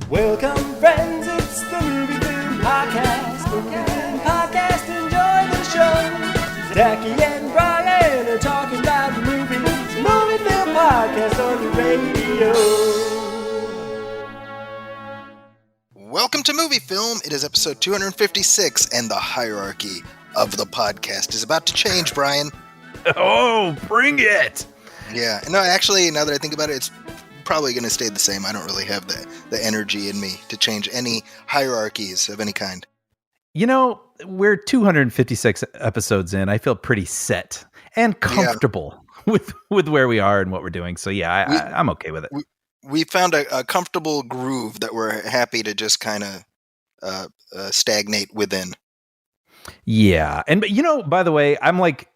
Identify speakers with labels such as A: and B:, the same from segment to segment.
A: Welcome, friends, it's the MovieFilm Podcast. MovieFilm Podcast, enjoy the show. Zachy and Brian are talking about the movies. MovieFilm Podcast on the radio.
B: Welcome to MovieFilm. It is episode 256, and the hierarchy of the podcast is about to change, Brian.
C: Oh, bring it!
B: Yeah. No, actually, now that I think about it, it's probably going to stay the same. I don't really have the energy in me to change any hierarchies of any kind.
C: You know, we're 256 episodes in. I feel pretty set and comfortable with where we are and what we're doing. So yeah, I'm okay with it.
B: We found a comfortable groove that we're happy to just kind of stagnate within.
C: Yeah. And, you know, by the way, I'm like,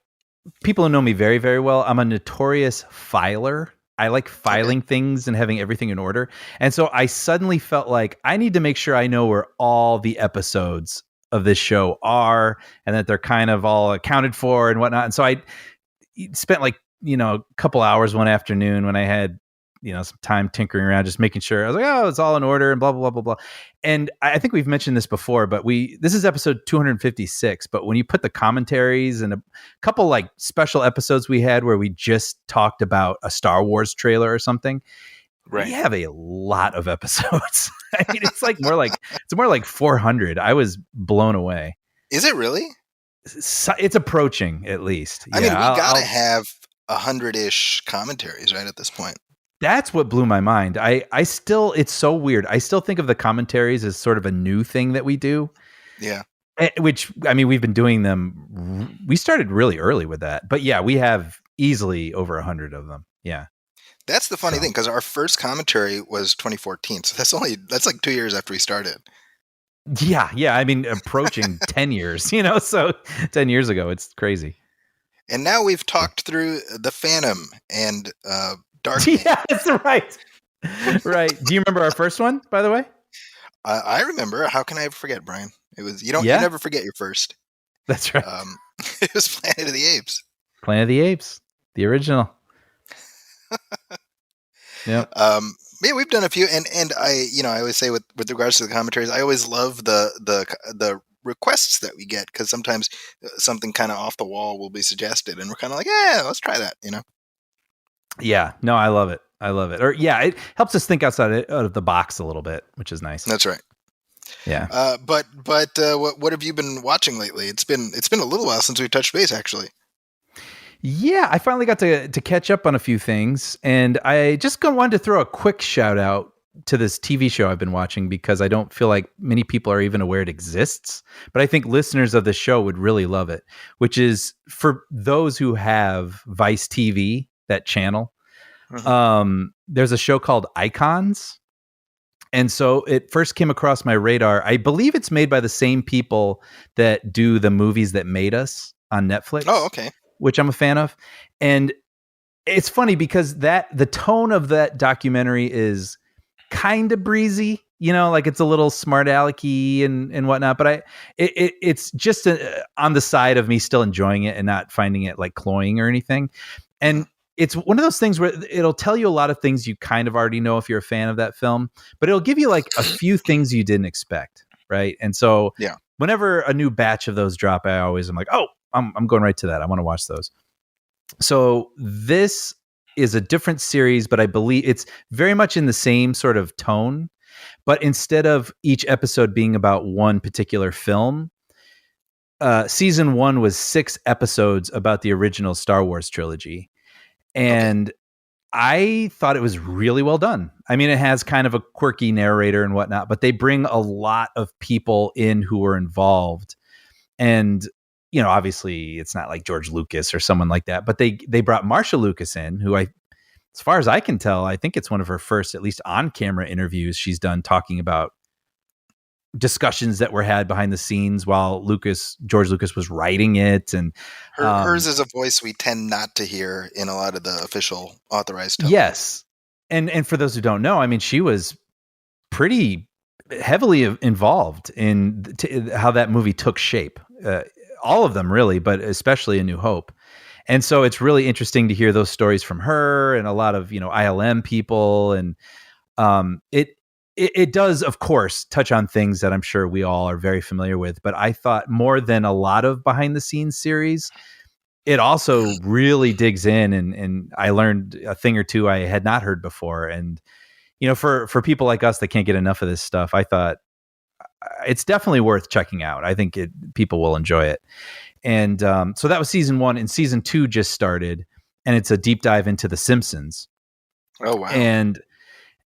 C: people who know me very, very well, I'm a notorious filer. I like filing things and having everything in order. And so I suddenly felt like I need to make sure I know where all the episodes of this show are and that they're kind of all accounted for and whatnot. And so I spent like, a couple hours one afternoon when I had, some time tinkering around, just making sure. I was like, oh, it's all in order and blah, blah, blah, blah, blah. And I think we've mentioned this before, but this is episode 256. But when you put the commentaries and a couple like special episodes we had where we just talked about a Star Wars trailer or something, right, we have a lot of episodes. I mean, it's more like 400. I was blown away.
B: Is it really?
C: It's approaching, at least.
B: I mean, we gotta have 100-ish commentaries right at this point.
C: That's what blew my mind. It's so weird. I still think of the commentaries as sort of a new thing that we do.
B: Yeah.
C: Which, I mean, we've been doing them. We started really early with that. But yeah, we have easily over 100 of them. Yeah.
B: That's the funny thing, because our first commentary was 2014. So that's like 2 years after we started.
C: Yeah. Yeah. I mean, approaching 10 years, so 10 years ago, it's crazy.
B: And now we've talked through The Phantom and Dark.
C: Yeah, that's right. Right. Do you remember our first one, by the way?
B: I remember. How can I ever forget, Brian? It was you never forget your first.
C: That's right.
B: It was Planet of the Apes.
C: Planet of the Apes, the original. Yeah.
B: Yeah, we've done a few, and I always say with regards to the commentaries, I always love the requests that we get, because sometimes something kind of off the wall will be suggested, and we're kind of like, yeah, let's try that,
C: Yeah, no, I love it. Or yeah, it helps us think out of the box a little bit, which is nice.
B: That's right.
C: Yeah.
B: But what have you been watching lately? It's been a little while since we touched base, actually.
C: Yeah, I finally got to catch up on a few things, and I just wanted to throw a quick shout out to this TV show I've been watching, because I don't feel like many people are even aware it exists, but I think listeners of the show would really love it, which is for those who have Vice TV, that channel. Mm-hmm. There's a show called Icons. And so it first came across my radar. I believe it's made by the same people that do the Movies That Made Us on Netflix.
B: Oh, okay.
C: Which I'm a fan of. And it's funny because the tone of that documentary is kind of breezy, like it's a little smart alecky and whatnot, but it's just on the side of me still enjoying it and not finding it like cloying or anything. And it's one of those things where it'll tell you a lot of things you kind of already know if you're a fan of that film, but it'll give you like a few things you didn't expect. Right. And so whenever a new batch of those drop, I'm like, oh, I'm going right to that. I want to watch those. So this is a different series, but I believe it's very much in the same sort of tone. But instead of each episode being about one particular film, season 1 was 6 episodes about the original Star Wars trilogy. And I thought it was really well done. I mean, it has kind of a quirky narrator and whatnot, but they bring a lot of people in who were involved. And, obviously it's not like George Lucas or someone like that, but they brought Marsha Lucas in, who as far as I can tell, I think it's one of her first, at least on camera interviews she's done talking about discussions that were had behind the scenes while George Lucas was writing it. And
B: hers is a voice we tend not to hear in a lot of the official authorized television.
C: Yes. And for those who don't know, I mean, she was pretty heavily involved in how that movie took shape. All of them really, but especially A New Hope. And so it's really interesting to hear those stories from her and a lot of, ILM people. And it it does, of course, touch on things that I'm sure we all are very familiar with. But I thought more than a lot of behind the scenes series, it also really digs in, and I learned a thing or two I had not heard before. And, for people like us that can't get enough of this stuff, I thought it's definitely worth checking out. I think people will enjoy it. And so that was season 1, and season 2 just started, and it's a deep dive into The Simpsons.
B: Oh, wow.
C: And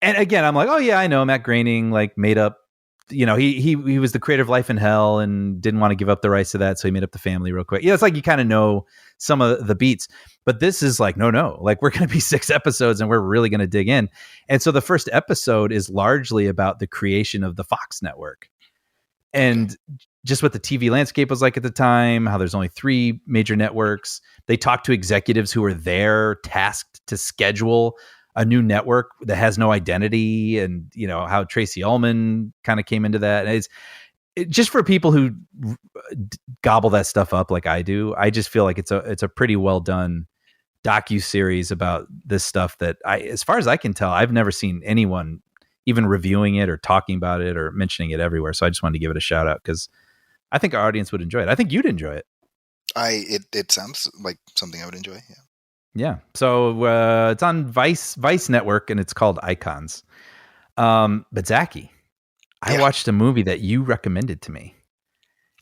C: again, I'm like, oh yeah, I know Matt Groening, like, made up, he was the creator of Life in Hell and didn't want to give up the rights to that, so he made up The Family real quick. It's like you kind of know some of the beats, but this is like, no, like, we're going to be 6 episodes and we're really going to dig in. And so the first episode is largely about the creation of the Fox network and just what the TV landscape was like at the time, how there's only 3 major networks. They talk to executives who are there tasked to schedule a new network that has no identity, and how Tracy Ullman kind of came into that. And it's just for people who gobble that stuff up like I do. I just feel like it's a pretty well done docu-series about this stuff that as far as I can tell, I've never seen anyone even reviewing it or talking about it or mentioning it everywhere. So I just wanted to give it a shout out because I think our audience would enjoy it. I think you'd enjoy it.
B: It sounds like something I would enjoy. Yeah.
C: Yeah. So it's on Vice Network, and it's called Icons. But Zachy, I watched a movie that you recommended to me,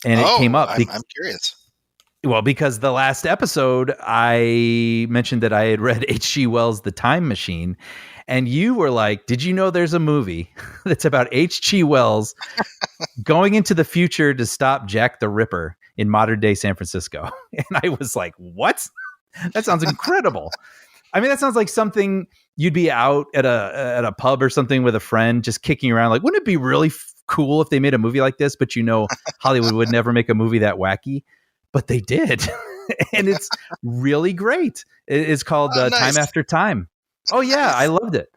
C: and it came up.
B: I'm curious.
C: Well, because the last episode I mentioned that I had read H.G. Wells' The Time Machine, and you were like, "Did you know there's a movie that's about H.G. Wells going into the future to stop Jack the Ripper in modern day San Francisco?" And I was like, "What? That sounds incredible." I mean, that sounds like something you'd be out at a pub or something with a friend just kicking around. Like, wouldn't it be really cool if they made a movie like this? But Hollywood would never make a movie that wacky. But they did. And it's really great. It's called
B: nice.
C: Time After Time. Oh, yeah. Nice. I loved it.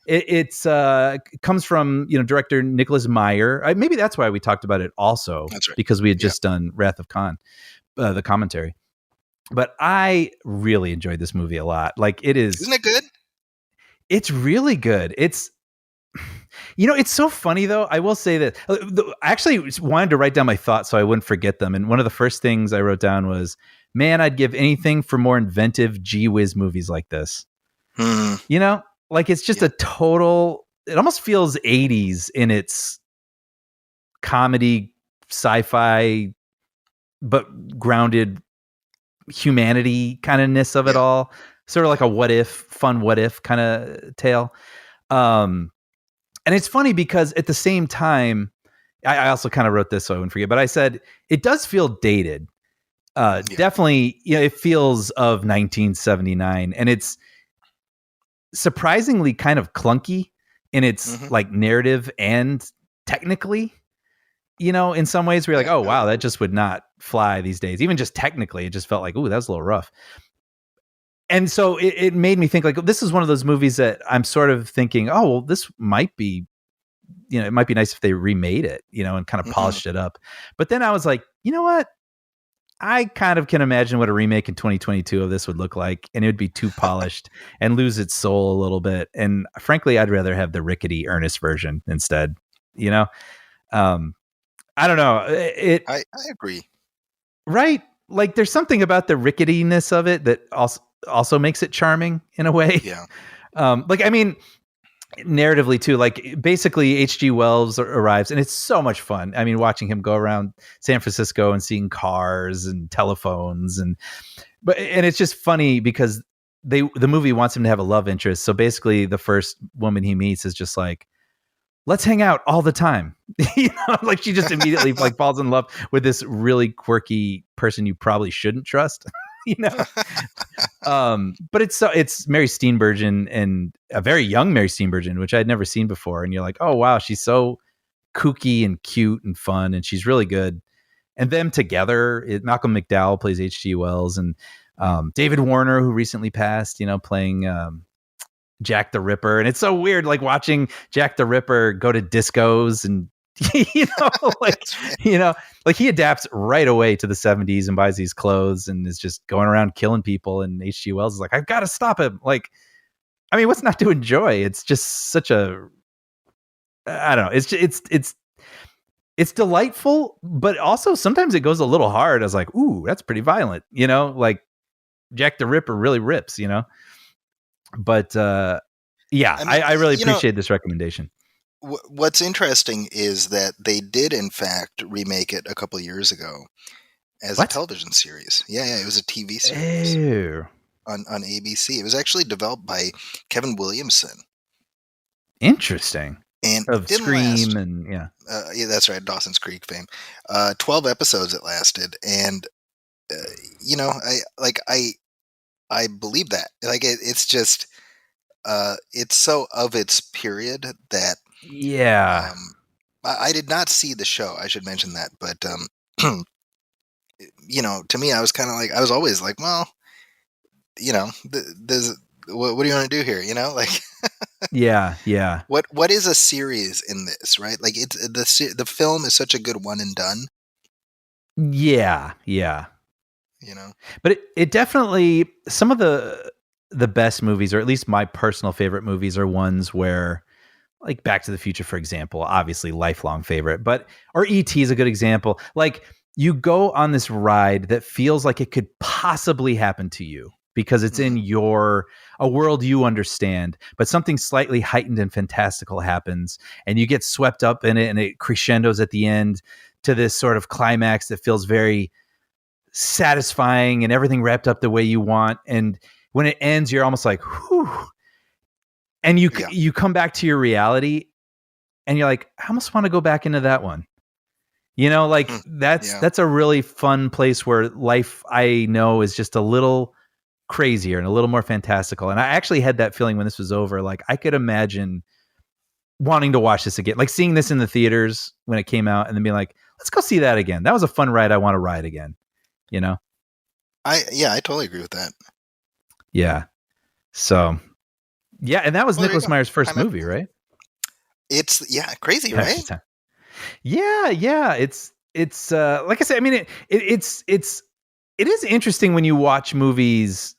C: It comes from, director Nicholas Meyer. Maybe that's why we talked about it also.
B: That's right.
C: Because we had just done Wrath of Khan, the commentary. But I really enjoyed this movie a lot. Like, it is.
B: Isn't it good?
C: It's really good. It's so funny, though. I will say that I actually wanted to write down my thoughts so I wouldn't forget them. And one of the first things I wrote down was, man, I'd give anything for more inventive gee whiz movies like this. Like, it's just a total, it almost feels 80s in its comedy, sci-fi, but grounded humanity kind of ness of it all. Sort of like a fun what if kind of tale. And it's funny because at the same time, I also kind of wrote this so I wouldn't forget, but I said it does feel dated. Definitely, it feels of 1979, and it's surprisingly kind of clunky in its like narrative and technically. In some ways we're like, oh wow, that just would not fly these days. Even just technically, it just felt like, ooh, that was a little rough. And so it made me think, like, this is one of those movies that I'm sort of thinking, oh, well, this might be, it might be nice if they remade it, and kind of polished it up. But then I was like, you know what? I kind of can imagine what a remake in 2022 of this would look like, and it would be too polished and lose its soul a little bit. And frankly, I'd rather have the rickety Ernest version instead, I don't know.
B: I agree.
C: Right? Like, there's something about the ricketiness of it that also makes it charming in a way.
B: Yeah.
C: I mean, narratively too, like, basically H.G. Wells arrives, and it's so much fun. I mean, watching him go around San Francisco and seeing cars and telephones, and it's just funny because the movie wants him to have a love interest. So basically the first woman he meets is just like, let's hang out all the time. Like, she just immediately like falls in love with this really quirky person you probably shouldn't trust. But it's Mary Steenburgen, and a very young Mary Steenburgen, which I'd never seen before. And you're like, oh wow, she's so kooky and cute and fun, and she's really good. And them together, Malcolm McDowell plays H.G. Wells, and David Warner, who recently passed, playing Jack the Ripper. And it's so weird, like, watching Jack the Ripper go to discos and like he adapts right away to the 70s and buys these clothes and is just going around killing people. And H.G. Wells is like, I've got to stop him. Like, I mean, what's not to enjoy? It's just such a I don't know. It's delightful, but also sometimes it goes a little hard. I was like, ooh, that's pretty violent, like Jack the Ripper really rips, But yeah,
B: I mean,
C: I really appreciate this recommendation.
B: What's interesting is that they did, in fact, remake it a couple years ago as a television series. Yeah, it was a TV series on ABC. It was actually developed by Kevin Williamson.
C: Interesting.
B: And
C: of Scream and
B: yeah, that's right, Dawson's Creek fame. 12 episodes it lasted, and I believe that. Like it's just it's so of its period that I did not see the show. I should mention that, but to me, I was kind of like, I was always like, well, there's what do you want to do here? Like,
C: yeah.
B: What is a series in this, right? Like it's the film is such a good one and done.
C: Yeah. But it definitely, some of the best movies, or at least my personal favorite movies, are ones where, like Back to the Future, for example, obviously lifelong favorite, or E.T. is a good example. Like you go on this ride that feels like it could possibly happen to you because it's in a world you understand, but something slightly heightened and fantastical happens and you get swept up in it, and it crescendos at the end to this sort of climax that feels very satisfying and everything wrapped up the way you want. And when it ends, you're almost like, whew. And you come back to your reality and you're like, I almost want to go back into that one. That's a really fun place where life, I know, is just a little crazier and a little more fantastical. And I actually had that feeling when this was over. Like I could imagine wanting to watch this again, like seeing this in the theaters when it came out and then being like, let's go see that again. That was a fun ride. I want to ride again. I
B: totally agree with that.
C: Yeah. So yeah. And that was Nicholas Meyer's first movie, right?
B: It's crazy, right?
C: Yeah. It's like I said, I mean, it is interesting when you watch movies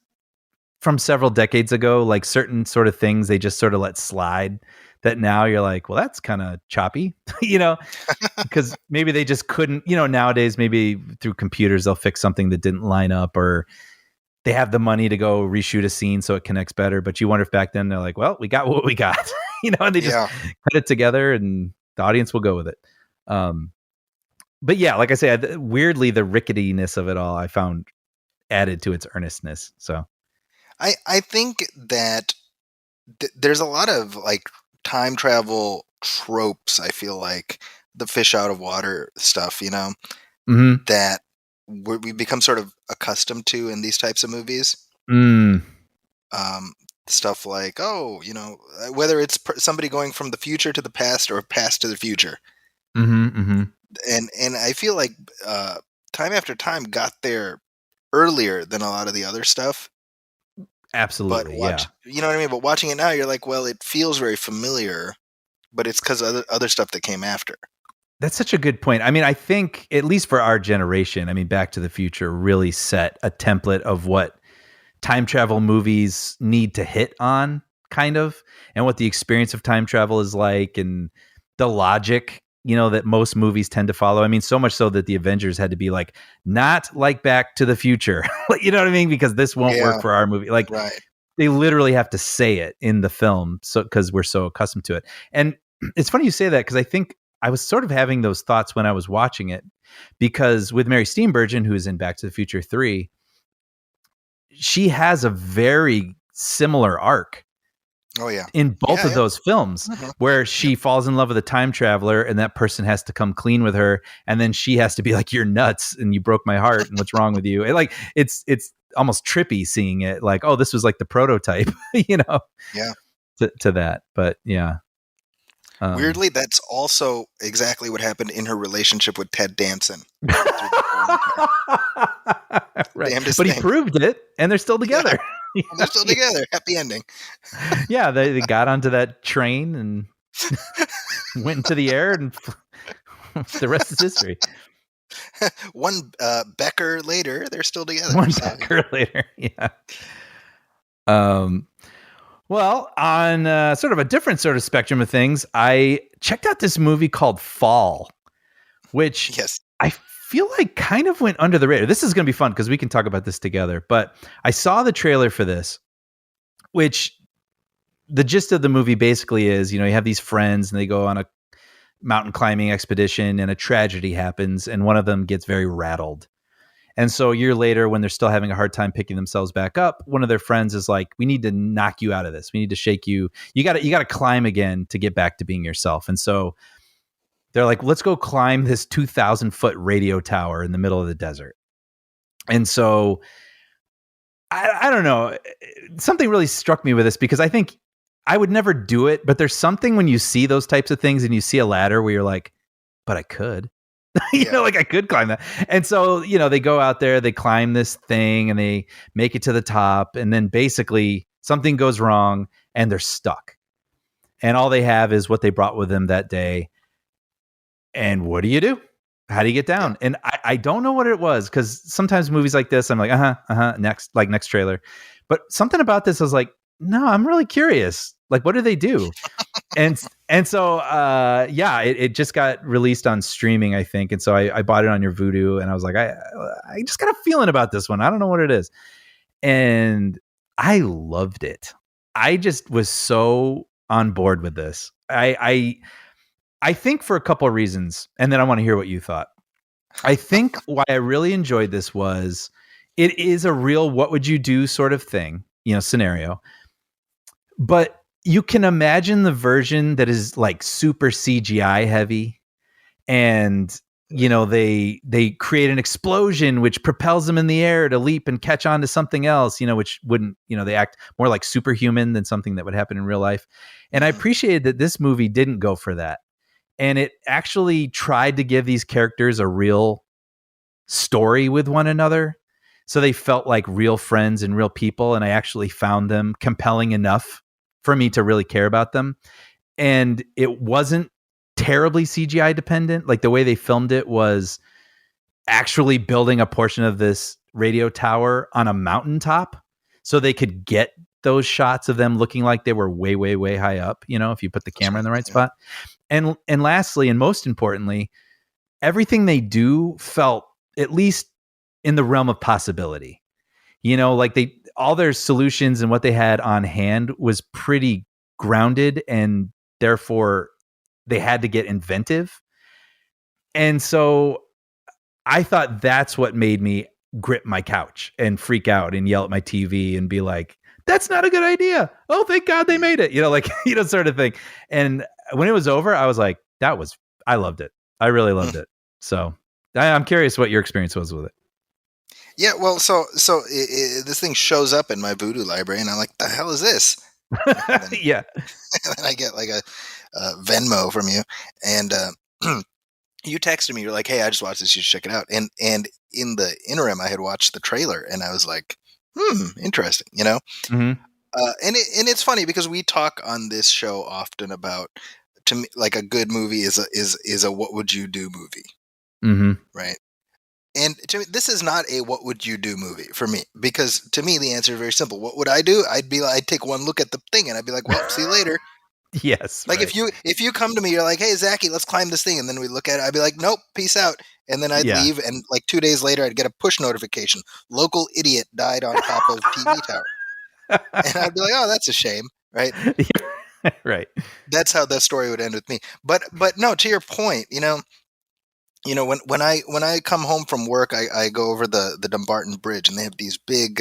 C: from several decades ago, like certain sort of things they just sort of let slide, that now you're like, well, that's kind of choppy, because maybe they just couldn't, nowadays, maybe through computers, they'll fix something that didn't line up, or they have the money to go reshoot a scene so it connects better. But you wonder if back then they're like, well, we got what we got, and they just cut it together and the audience will go with it. But yeah, like I say, weirdly, the ricketiness of it all, I found added to its earnestness. So
B: I think that there's a lot of like time travel tropes. I feel like the fish out of water stuff, that we become sort of accustomed to in these types of movies. Stuff like, whether it's somebody going from the future to the past or past to the future. And I feel like Time After Time got there earlier than a lot of the other stuff.
C: Absolutely,
B: but you know what I mean? But watching it now, you're like, well, it feels very familiar, but it's because of other stuff that came after.
C: That's such a good point. I mean, I think, at least for our generation, I mean, Back to the Future really set a template of what time travel movies need to hit on, kind of, and what the experience of time travel is like, and the logic, that most movies tend to follow. I mean, so much so that the Avengers had to be like, not like Back to the Future. You know what I mean? Because this won't work for our movie. Like, they literally have to say it in the film, so because we're so accustomed to it. And it's funny you say that, because I think I was sort of having those thoughts when I was watching it, because with Mary Steenburgen, who's in Back to the Future 3, she has a very similar arc.
B: Oh yeah.
C: In both of those films, where she falls in love with a time traveler and that person has to come clean with her, and then she has to be like, you're nuts and you broke my heart and what's wrong with you? And like it's almost trippy seeing it, like, oh, this was like the prototype, to that. But yeah.
B: Weirdly, that's also exactly what happened in her relationship with Ted Danson.
C: Right. But he proved it, and they're still together.
B: Yeah. They're still together. Happy ending.
C: Yeah, they got onto that train and went into the air, and the rest is history.
B: One Becker later, they're still together.
C: Becker later, yeah. Well, on sort of a different sort of spectrum of things, I checked out this movie called Fall, which
B: Yes.
C: I feel like kind of went under the radar. This is going to be fun because we can talk about this together. But I saw the trailer for this, which the gist of the movie basically is, you have these friends and they go on a mountain climbing expedition and a tragedy happens and one of them gets very rattled. And so a year later, when they're still having a hard time picking themselves back up, one of their friends is like, we need to knock you out of this. We need to shake you. You got to climb again to get back to being yourself. And so they're like, let's go climb this 2,000-foot radio tower in the middle of the desert. And so I don't know. Something really struck me with this because I think I would never do it. But there's something when you see those types of things and you see a ladder where you're like, but I could. Like I could climb that. And so, they go out there, they climb this thing and they make it to the top. And then basically something goes wrong and they're stuck. And all they have is what they brought with them that day. And what do you do? How do you get down? And I don't know what it was because sometimes movies like this, I'm like, next trailer. But something about this, I was like, no, I'm really curious. Like, what do they do? And so, it just got released on streaming, I think. And so I bought it on your Vudu and I was like, I just got a feeling about this one. I don't know what it is. And I loved it. I just was so on board with this. I think for a couple of reasons, and then I want to hear what you thought. I think why I really enjoyed this was it is a real what would you do sort of thing, scenario. But you can imagine the version that is like super CGI heavy and they create an explosion which propels them in the air to leap and catch on to something else, which wouldn't, they act more like superhuman than something that would happen in real life. And I appreciated that this movie didn't go for that. And it actually tried to give these characters a real story with one another. So they felt like real friends and real people. And I actually found them compelling enough for me to really care about them. And it wasn't terribly CGI dependent. Like the way they filmed it was actually building a portion of this radio tower on a mountaintop so they could get those shots of them looking like they were way, way, way high up, if you put the camera in the right spot. And lastly, and most importantly, everything they do felt at least in the realm of possibility. Like all their solutions and what they had on hand was pretty grounded, and therefore they had to get inventive. And so I thought that's what made me grip my couch and freak out and yell at my TV and be like, that's not a good idea. Oh, thank God they made it. Sort of thing. And when it was over, I was like, I loved it. I really loved it. So I'm curious what your experience was with it.
B: Yeah, well, so this thing shows up in my Vudu library, and I'm like, "The hell is this?"
C: Yeah,
B: and then I get like a Venmo from you, and you texted me. You're like, "Hey, I just watched this. You should check it out." And in the interim, I had watched the trailer, and I was like, interesting,"
C: Mm-hmm.
B: And it's funny because we talk on this show often about, to me, like a good movie is a what would you do movie, right? And to me, this is not a what would you do movie for me, because to me the answer is very simple. What would I do? I'd take one look at the thing and I'd be like, well, see you later.
C: Yes.
B: Like right. if you come to me, you're like, hey Zachy, let's climb this thing, and then we look at it, I'd be like, nope, peace out. And then I'd leave, and like 2 days later I'd get a push notification. Local idiot died on top of TV tower. And I'd be like, oh, that's a shame, right?
C: Right.
B: That's how the story would end with me. But no, to your point, when I come home from work, I go over the Dumbarton Bridge, and they have these big,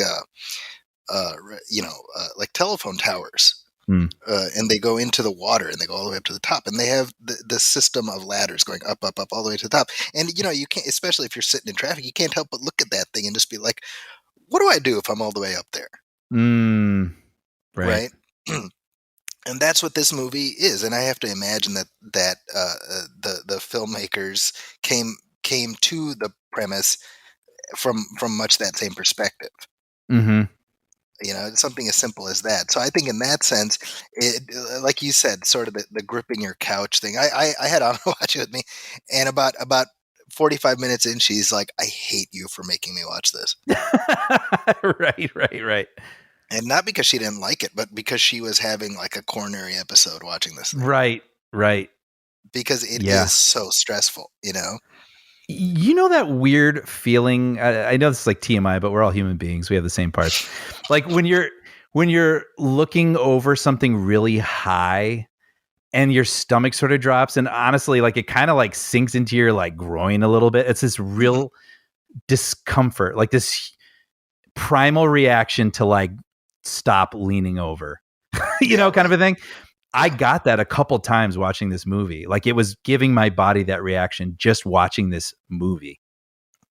B: like telephone towers, and they go into the water, and they go all the way up to the top, and they have the system of ladders going up all the way to the top. And you can't, especially if you're sitting in traffic, you can't help but look at that thing and just be like, what do I do if I'm all the way up there? Right. And that's what this movie is, and I have to imagine that the filmmakers came to the premise from much that same perspective.
C: Mm-hmm.
B: Something as simple as that. So I think in that sense, it, like you said, sort of the gripping your couch thing. I had Anna watch it with me, and about 45 minutes in, she's like, "I hate you for making me watch this."
C: Right.
B: And not because she didn't like it, but because she was having like a coronary episode watching this thing.
C: Right.
B: Because it
C: Yeah.
B: is so stressful,
C: You know that weird feeling? I know this is like TMI, but we're all human beings. We have the same parts. Like when you're looking over something really high and your stomach sort of drops, and honestly, like it kind of like sinks into your like groin a little bit. It's this real discomfort, like this primal reaction to like stop leaning over, kind of a thing. I got that a couple times watching this movie. Like it was giving my body that reaction just watching this movie.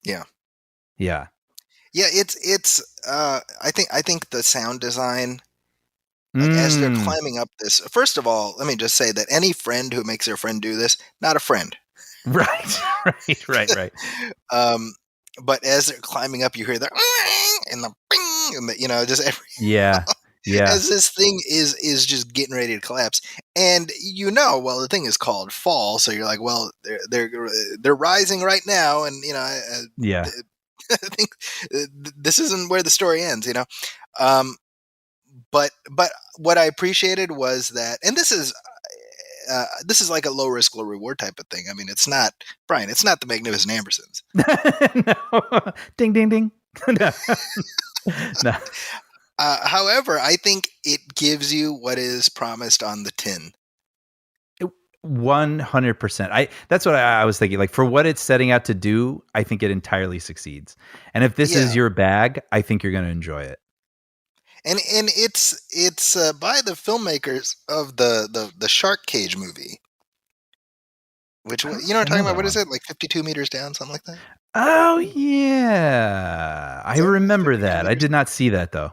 B: Yeah.
C: Yeah.
B: Yeah, it's I think the sound design, like as they're climbing up this, first of all, let me just say that any friend who makes their friend do this, not a friend.
C: Right.
B: But as they're climbing up, you hear the and the bing, and the, just every
C: Yeah.
B: as this thing is just getting ready to collapse. And well, the thing is called fall, so you're like, well, they're rising right now, and
C: Yeah.
B: I think this isn't where the story ends, But what I appreciated was that, and this is like a low risk, low reward type of thing. I mean, it's not, Brian, it's not the Magnificent Ambersons.
C: No. Ding, ding, ding. No.
B: However, I think it gives you what is promised on the tin.
C: 100%. That's what I was thinking. Like for what it's setting out to do, I think it entirely succeeds. And if this is your bag, I think you're going to enjoy it.
B: And it's by the filmmakers of the Shark Cage movie, which what I'm talking about. What is it, like 52 meters down, something like that?
C: Oh yeah, I remember that. I did not see that though.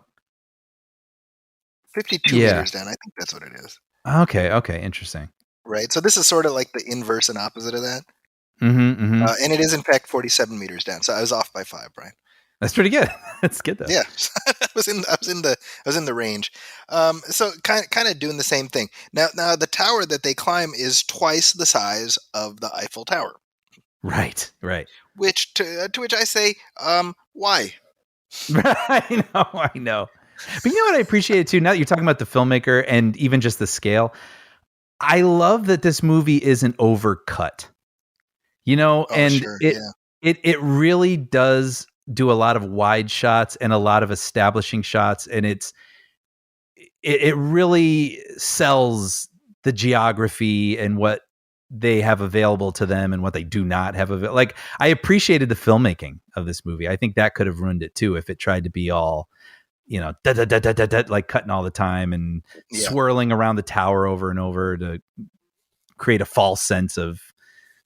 B: 52 meters down. I think that's what it is.
C: Okay, interesting.
B: Right. So this is sort of like the inverse and opposite of that.
C: Mm-hmm.
B: And it is in fact 47 meters down. So I was off by 5, Brian.
C: That's pretty good. That's good though.
B: Yeah, I was in the range. So kind of doing the same thing. Now the tower that they climb is twice the size of the Eiffel Tower.
C: Right.
B: Which to which I say, why?
C: I know. But you know what I appreciate too? Now that you're talking about the filmmaker and even just the scale, I love that this movie isn't overcut. It really does do a lot of wide shots and a lot of establishing shots, and it really sells the geography and what they have available to them and what they do not have available. Like I appreciated the filmmaking of this movie. I think that could have ruined it too if it tried to be all like cutting all the time and swirling around the tower over and over to create a false sense of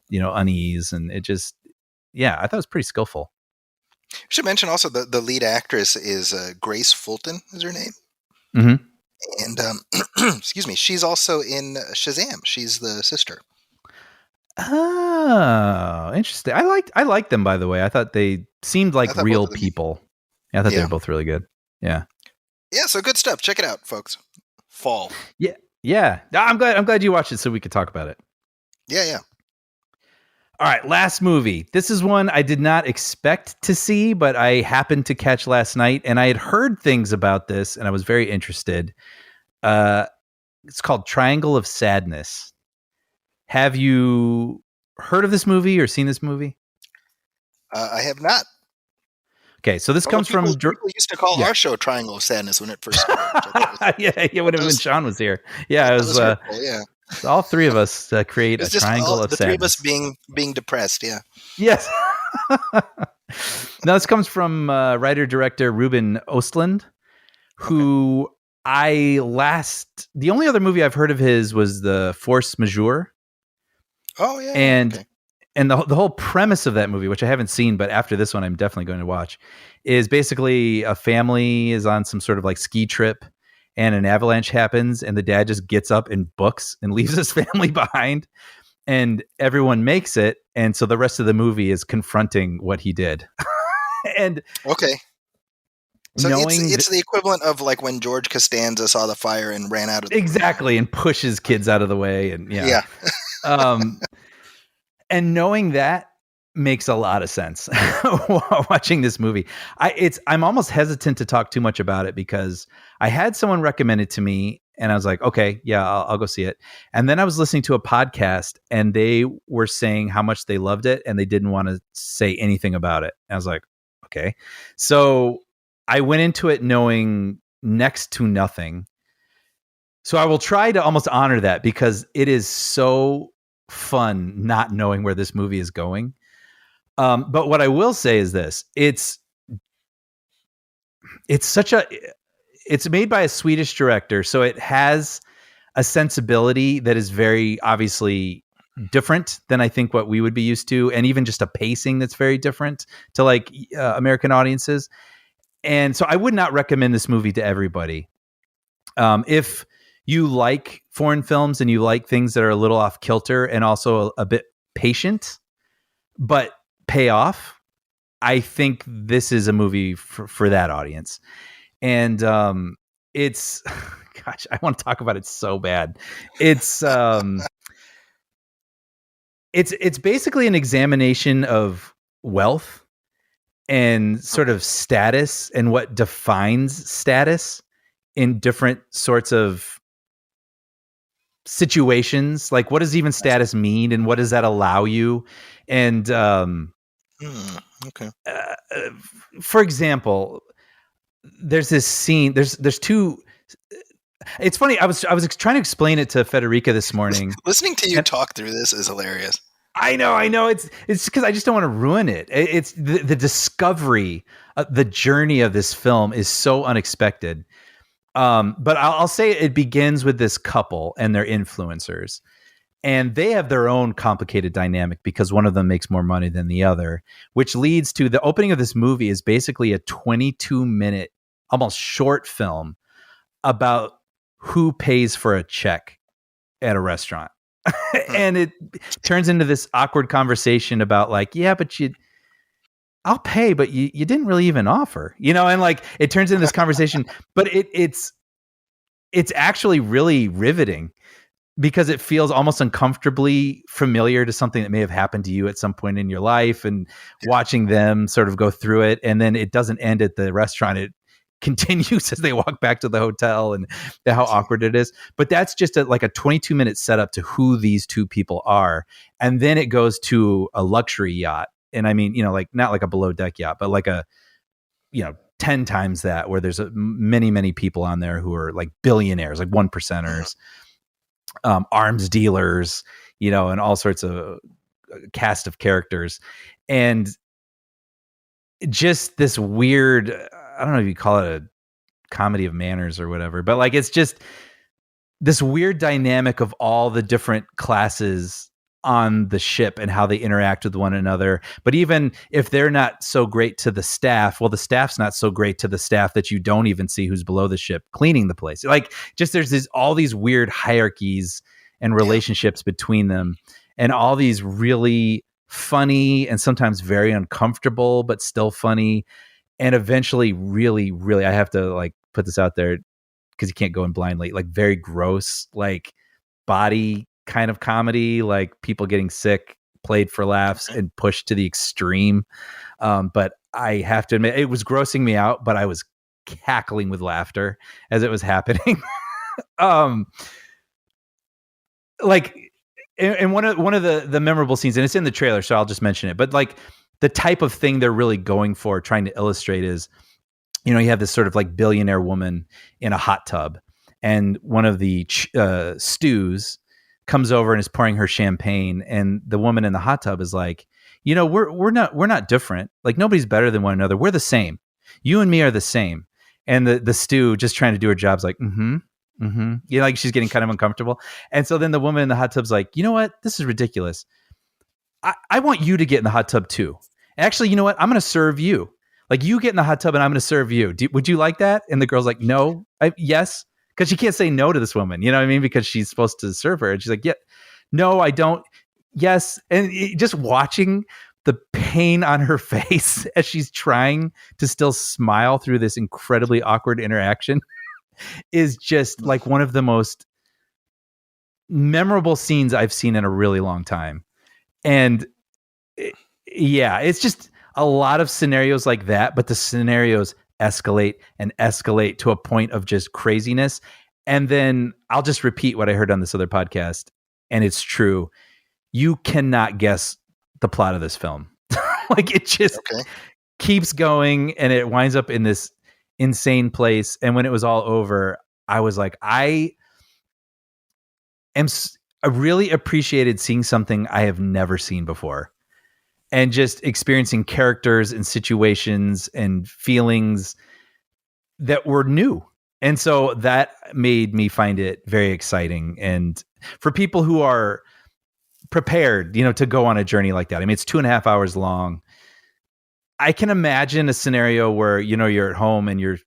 C: unease. And it just I thought it was pretty skillful.
B: I should mention also the lead actress is Grace Fulton is her name.
C: Mm-hmm.
B: And excuse me, she's also in Shazam. She's the sister.
C: Oh, interesting. I liked them, by the way. I thought they seemed like real people. I thought they were both really good. Yeah.
B: Yeah, so good stuff. Check it out, folks. Fall.
C: Yeah. I'm glad you watched it so we could talk about it.
B: Yeah.
C: All right, last movie. This is one I did not expect to see, but I happened to catch last night, and I had heard things about this, and I was very interested. It's called Triangle of Sadness. Have you heard of this movie or seen this movie?
B: I have not.
C: Okay, so this comes from...
B: People used to call our show Triangle of Sadness when it first started.
C: Yeah, when Sean was here. Yeah, it was... all three of us create a triangle of sadness. The three of
B: us being depressed, yeah.
C: Yes. Now, this comes from writer-director Ruben Östlund, who the only other movie I've heard of his was the Force Majeure.
B: Oh, yeah.
C: And the whole premise of that movie, which I haven't seen, but after this one I'm definitely going to watch, is basically a family is on some sort of like ski trip and an avalanche happens and the dad just gets up and books and leaves his family behind and everyone makes it. And so the rest of the movie is confronting what he did. And
B: okay. So it's the equivalent of like when George Costanza saw the fire and ran out of the
C: exactly and pushes kids out of the way and yeah. And knowing that, makes a lot of sense watching this movie. I'm almost hesitant to talk too much about it because I had someone recommend it to me and I was like, okay, yeah, I'll go see it. And then I was listening to a podcast and they were saying how much they loved it and they didn't want to say anything about it. And I was like, okay. So I went into it knowing next to nothing. So I will try to almost honor that because it is so fun not knowing where this movie is going. But what I will say is this: it's made by a Swedish director, so it has a sensibility that is very obviously different than I think what we would be used to, and even just a pacing that's very different to like American audiences. And so I would not recommend this movie to everybody. If you like foreign films and you like things that are a little off kilter and also a bit patient, but pay off, I think this is a movie for that audience. And it's gosh, I want to talk about it so bad. It's basically an examination of wealth and sort of status and what defines status in different sorts of situations. Like, what does even status mean and what does that allow you? And
B: okay.
C: For example, there's this scene. There's two. It's funny. I was trying to explain it to Federica this morning.
B: Listening to you talk through this is hilarious.
C: I know. It's because I just don't want to ruin it. It's the discovery, the journey of this film is so unexpected. But I'll say it begins with this couple and their influencers. And they have their own complicated dynamic because one of them makes more money than the other, which leads to the opening of this movie is basically a 22-minute, almost short film about who pays for a check at a restaurant. And it turns into this awkward conversation about like, yeah, but I'll pay, but you didn't really even offer, and like it turns into this conversation, but it's actually really riveting. Because it feels almost uncomfortably familiar to something that may have happened to you at some point in your life, and watching them sort of go through it. And then it doesn't end at the restaurant. It continues as they walk back to the hotel and how awkward it is. But that's just like a 22-minute setup to who these two people are. And then it goes to a luxury yacht. And I mean, like not like a below deck yacht, but like a, 10 times that, where there's many, many people on there who are like billionaires, like 1%ers. Arms dealers, and all sorts of cast of characters. And just this weird, I don't know if you call it a comedy of manners or whatever, but like, it's just this weird dynamic of all the different classes on the ship and how they interact with one another. But even if they're not so great to the staff, well, the staff's not so great to the staff that you don't even see who's below the ship cleaning the place. Like, just there's all these weird hierarchies and relationships between them, and all these really funny and sometimes very uncomfortable, but still funny. And eventually really, really, I have to like put this out there because you can't go in blindly, like very gross, like body kind of comedy, like people getting sick, played for laughs and pushed to the extreme. But I have to admit, it was grossing me out, but I was cackling with laughter as it was happening. Like, and one of the memorable scenes, and it's in the trailer, so I'll just mention it, but like the type of thing they're really going for, trying to illustrate is, you have this sort of like billionaire woman in a hot tub, and one of the stews comes over and is pouring her champagne, and the woman in the hot tub is like, we're not different. Like, nobody's better than one another. We're the same. You and me are the same. And the stew, just trying to do her job, is like, like she's getting kind of uncomfortable. And so then the woman in the hot tub's like, you know what? This is ridiculous. I want you to get in the hot tub too. Actually, you know what? I'm going to serve you. Like, you get in the hot tub and I'm going to serve you. Would you like that? And the girl's like, no, yes. Because she can't say no to this woman, you know what I mean? Because she's supposed to serve her. And she's like, yeah, no, I don't. Yes. And just watching the pain on her face as she's trying to still smile through this incredibly awkward interaction is just like one of the most memorable scenes I've seen in a really long time. And Yeah, it's just a lot of scenarios like that, but the scenarios escalate and escalate to a point of just craziness. And then I'll just repeat what I heard on this other podcast, and it's true. You cannot guess the plot of this film. Like, it just keeps going, and it winds up in this insane place. And when it was all over, I was like, I really appreciated seeing something I have never seen before, and just experiencing characters and situations and feelings that were new. And so that made me find it very exciting. And for people who are prepared, to go on a journey like that, I mean, it's 2.5 hours long. I can imagine a scenario where, you're at home and you're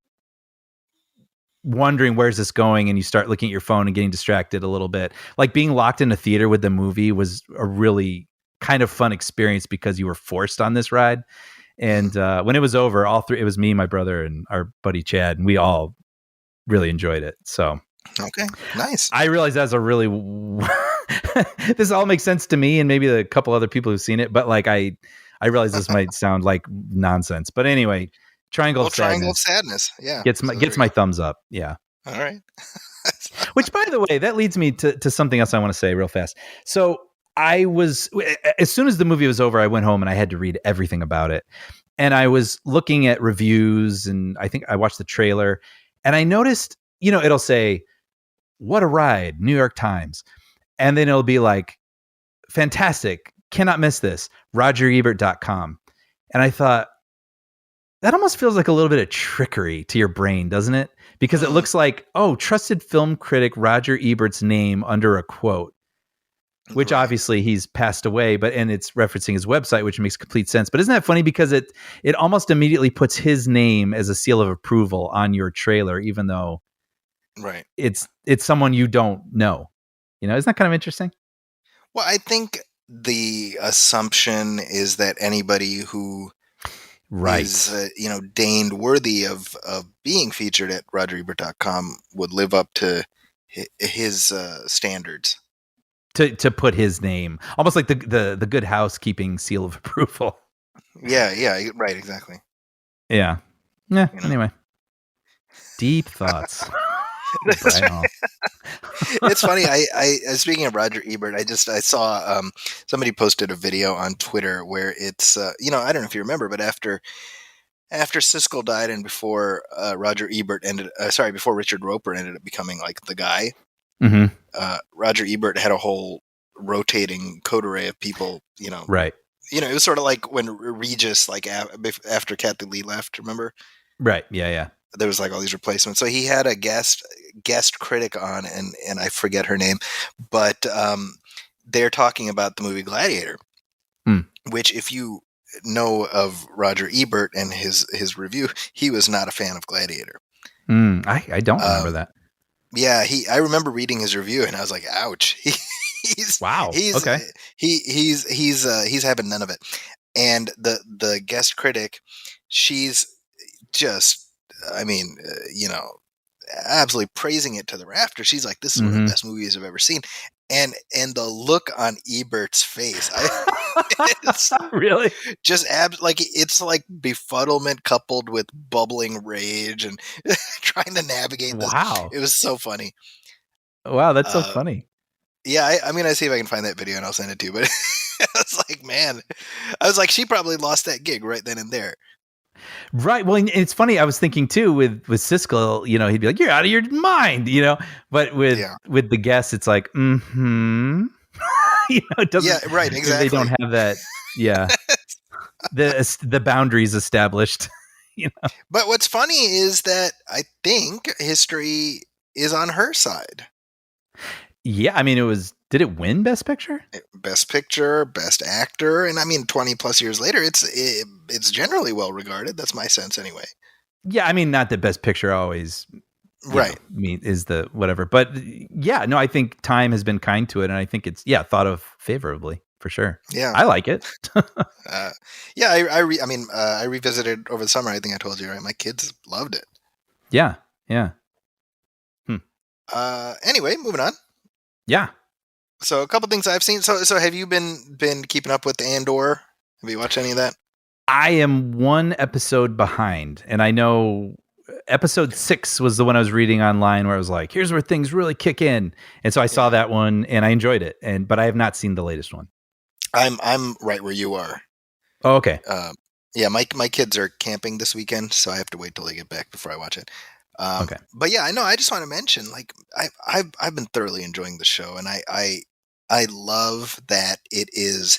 C: wondering where's this going, and you start looking at your phone and getting distracted a little bit. Like, being locked in a theater with the movie was a really kind of fun experience because you were forced on this ride. And when it was over, it was me, my brother, and our buddy Chad, and we all really enjoyed it. So
B: okay, nice.
C: I realized that's a really this all makes sense to me and maybe a couple other people who've seen it, but like I realize this might sound like nonsense, but anyway, Triangle of
B: Sadness, yeah,
C: gets my thumbs up. Yeah.
B: All right.
C: Which, by the way, that leads me to something else I want to say real fast. So as soon as the movie was over, I went home and I had to read everything about it. And I was looking at reviews, and I think I watched the trailer, and I noticed, it'll say, "What a ride, New York Times." And then it'll be like, "Fantastic, cannot miss this, RogerEbert.com." And I thought, that almost feels like a little bit of trickery to your brain, doesn't it? Because it looks like, trusted film critic Roger Ebert's name under a quote, which obviously he's passed away, and it's referencing his website, which makes complete sense. But isn't that funny? Because it almost immediately puts his name as a seal of approval on your trailer, even though it's someone you don't know. Isn't that kind of interesting?
B: Well, I think the assumption is that anybody who is deigned worthy of being featured at RogerEbert.com would live up to his standards.
C: To put his name, almost like the Good Housekeeping seal of approval.
B: Yeah, right, exactly.
C: Yeah. Anyway, deep thoughts.
B: It's funny. I speaking of Roger Ebert, I saw somebody posted a video on Twitter where it's I don't know if you remember, but after Siskel died and before before Richard Roeper ended up becoming like the guy, Roger Ebert had a whole rotating coterie of people.
C: Right.
B: It was sort of like when Regis, like after Kathy Lee left. Remember?
C: Right. Yeah.
B: There was like all these replacements. So he had a guest critic on, and I forget her name, but they're talking about the movie Gladiator, which, if you know of Roger Ebert and his review, he was not a fan of Gladiator.
C: I don't remember that.
B: Yeah, I remember reading his review, and I was like, ouch. He's okay. He's having none of it. And the guest critic, she's just, absolutely praising it to the rafters. She's like, this is one of the best movies I've ever seen. And the look on Ebert's face, it's
C: really
B: just it's like befuddlement coupled with bubbling rage and trying to navigate this.
C: Wow.
B: It was so funny.
C: Wow, that's so funny.
B: Yeah, I'm going to see if I can find that video and I'll send it to you. But I was like, man, she probably lost that gig right then and there.
C: Right. Well, it's funny. I was thinking too with Siskel, he'd be like, "You're out of your mind," But with the guests, it's like, it doesn't.
B: Yeah. Right. Exactly.
C: They don't have that. Yeah. the boundaries established.
B: But what's funny is that I think history is on her side.
C: Yeah, I mean, did it win Best Picture?
B: Best Picture, Best Actor, and 20 plus years later, it's generally well regarded. That's my sense, anyway.
C: Yeah, I mean, not that Best Picture always, is the whatever, but yeah, no, I think time has been kind to it, and I think it's thought of favorably for sure.
B: Yeah,
C: I like it.
B: I revisited over the summer. I think I told you, right? My kids loved it.
C: Yeah.
B: Anyway, moving on.
C: Yeah.
B: So a couple things I've seen. So have you been keeping up with ANDOR? Have you watched any of that?
C: I am one episode behind, and I know episode 6 was the one I was reading online where I was like, here's where things really kick in. And so I saw that one and I enjoyed it. But I have not seen the latest one.
B: I'm right where you are.
C: Oh, okay.
B: Yeah, my kids are camping this weekend, so I have to wait till they get back before I watch it.
C: Okay.
B: But yeah, I know. I just want to mention, like, I've been thoroughly enjoying the show, and I love that it is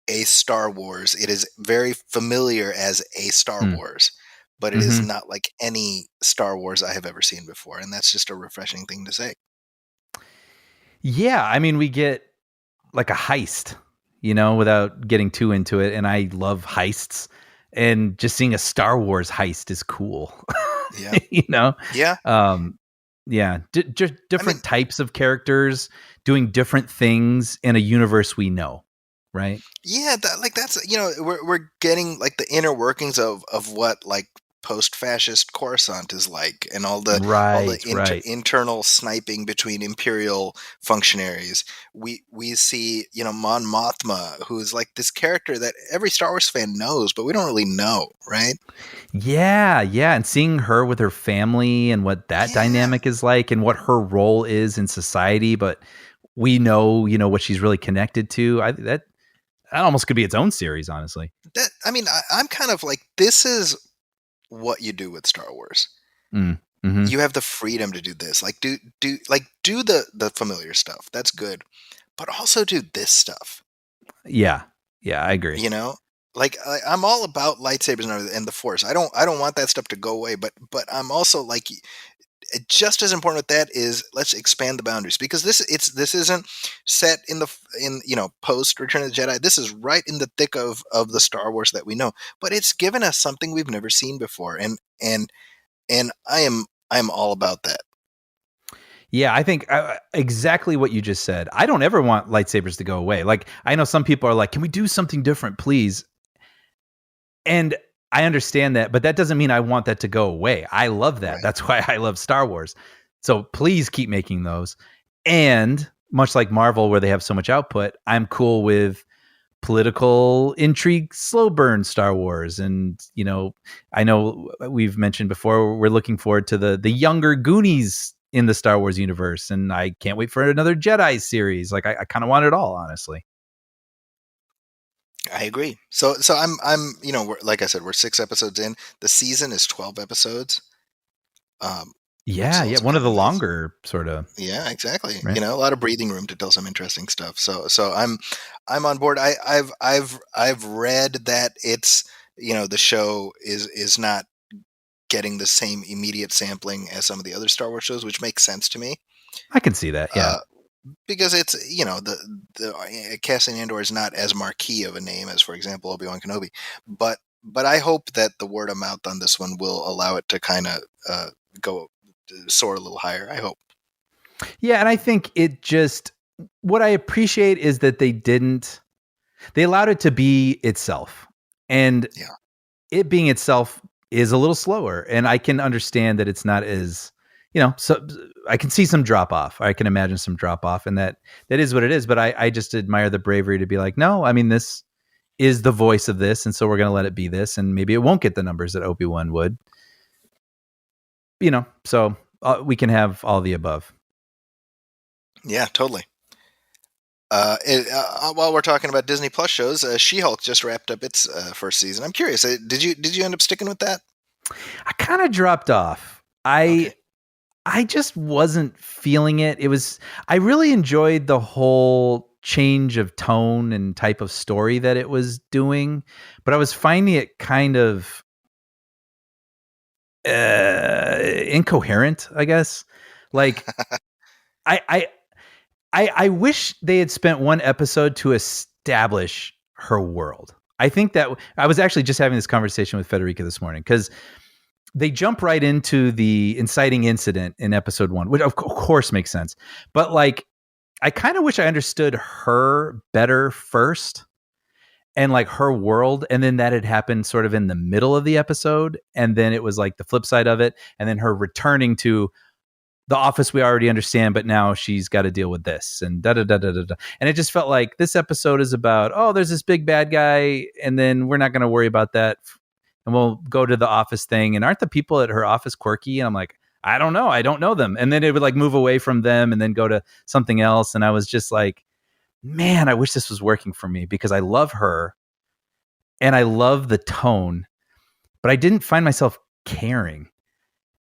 B: a Star Wars. It is very familiar as a Star Wars, but it is not like any Star Wars I have ever seen before, and that's just a refreshing thing to say.
C: Yeah, I mean, we get like a heist, without getting too into it, and I love heists, and just seeing a Star Wars heist is cool.
B: Yeah. Yeah.
C: Yeah, just different types of characters doing different things in a universe we know, right?
B: Yeah, that's we're getting like the inner workings of what like post-fascist Coruscant is like, and all the internal sniping between Imperial functionaries. We see Mon Mothma, who is like this character that every Star Wars fan knows, but we don't really know, right?
C: Yeah, and seeing her with her family and what that dynamic is like, and what her role is in society, but we know what she's really connected to. That almost could be its own series, honestly.
B: I'm kind of like, this is what you do with Star Wars.
C: Mm-hmm.
B: You have the freedom to do this. Like do the familiar stuff. That's good. But also do this stuff.
C: Yeah, I agree.
B: Like I'm all about lightsabers and the Force. I don't want that stuff to go away, but I'm also like, just as important with that is, let's expand the boundaries, because this isn't set in post Return of the Jedi. This is right in the thick of the Star Wars that we know, but it's given us something we've never seen before, and I'm all about that.
C: Yeah, I think exactly what you just said. I don't ever want lightsabers to go away. Like, I know some people are like, can we do something different, please? And I understand that, but that doesn't mean I want that to go away. I love that. Right. That's why I love Star Wars. So please keep making those. And much like Marvel, where they have so much output, I'm cool with political intrigue, slow burn Star Wars. And, I know we've mentioned before, we're looking forward to the younger Goonies in the Star Wars universe. And I can't wait for another Jedi series. Like, I kind of want it all, honestly.
B: I agree. So I'm like I said, we're 6 episodes in. The season is 12 episodes.
C: Yeah, one of the longer sort of.
B: Yeah, exactly.
C: Right?
B: A lot of breathing room to tell some interesting stuff. So I'm on board. I've read that it's the show is not getting the same immediate sampling as some of the other Star Wars shows, which makes sense to me.
C: I can see that. Yeah.
B: Because it's the casting Andor is not as marquee of a name as, for example, Obi-Wan Kenobi, but I hope that the word of mouth on this one will allow it to kind of soar a little higher. I hope.
C: Yeah, and I think what I appreciate is that they allowed it to be itself, and it being itself is a little slower, and I can understand that it's not as. So I can see some drop off. I can imagine some drop off, and that is what it is. But I just admire the bravery to be like, no, I mean, this is the voice of this, and so we're going to let it be this, and maybe it won't get the numbers that Obi-Wan would. So we can have all the above.
B: Yeah, totally. While we're talking about Disney Plus shows, She-Hulk just wrapped up its first season. I'm curious, did you end up sticking with that?
C: I kind of dropped off. I just wasn't feeling it. I really enjoyed the whole change of tone and type of story that it was doing, but I was finding it kind of incoherent, I guess. Like, I wish they had spent one episode to establish her world. I think that I was actually just having this conversation with Federica this morning, because they jump right into the inciting incident in episode 1, which of course makes sense. But like, I kind of wish I understood her better first, and like her world. And then that had happened sort of in the middle of the episode. And then it was like the flip side of it. And then her returning to The Office we already understand, but now she's got to deal with this and da da da da da da. And it just felt like this episode is about, oh, there's this big bad guy, and then we're not going to worry about that, and we'll go to the Office thing. And aren't the people at her office quirky? And I'm like, I don't know them. And then it would like move away from them and then go to something else. And I was just like, man, I wish this was working for me, because I love her and I love the tone, but I didn't find myself caring.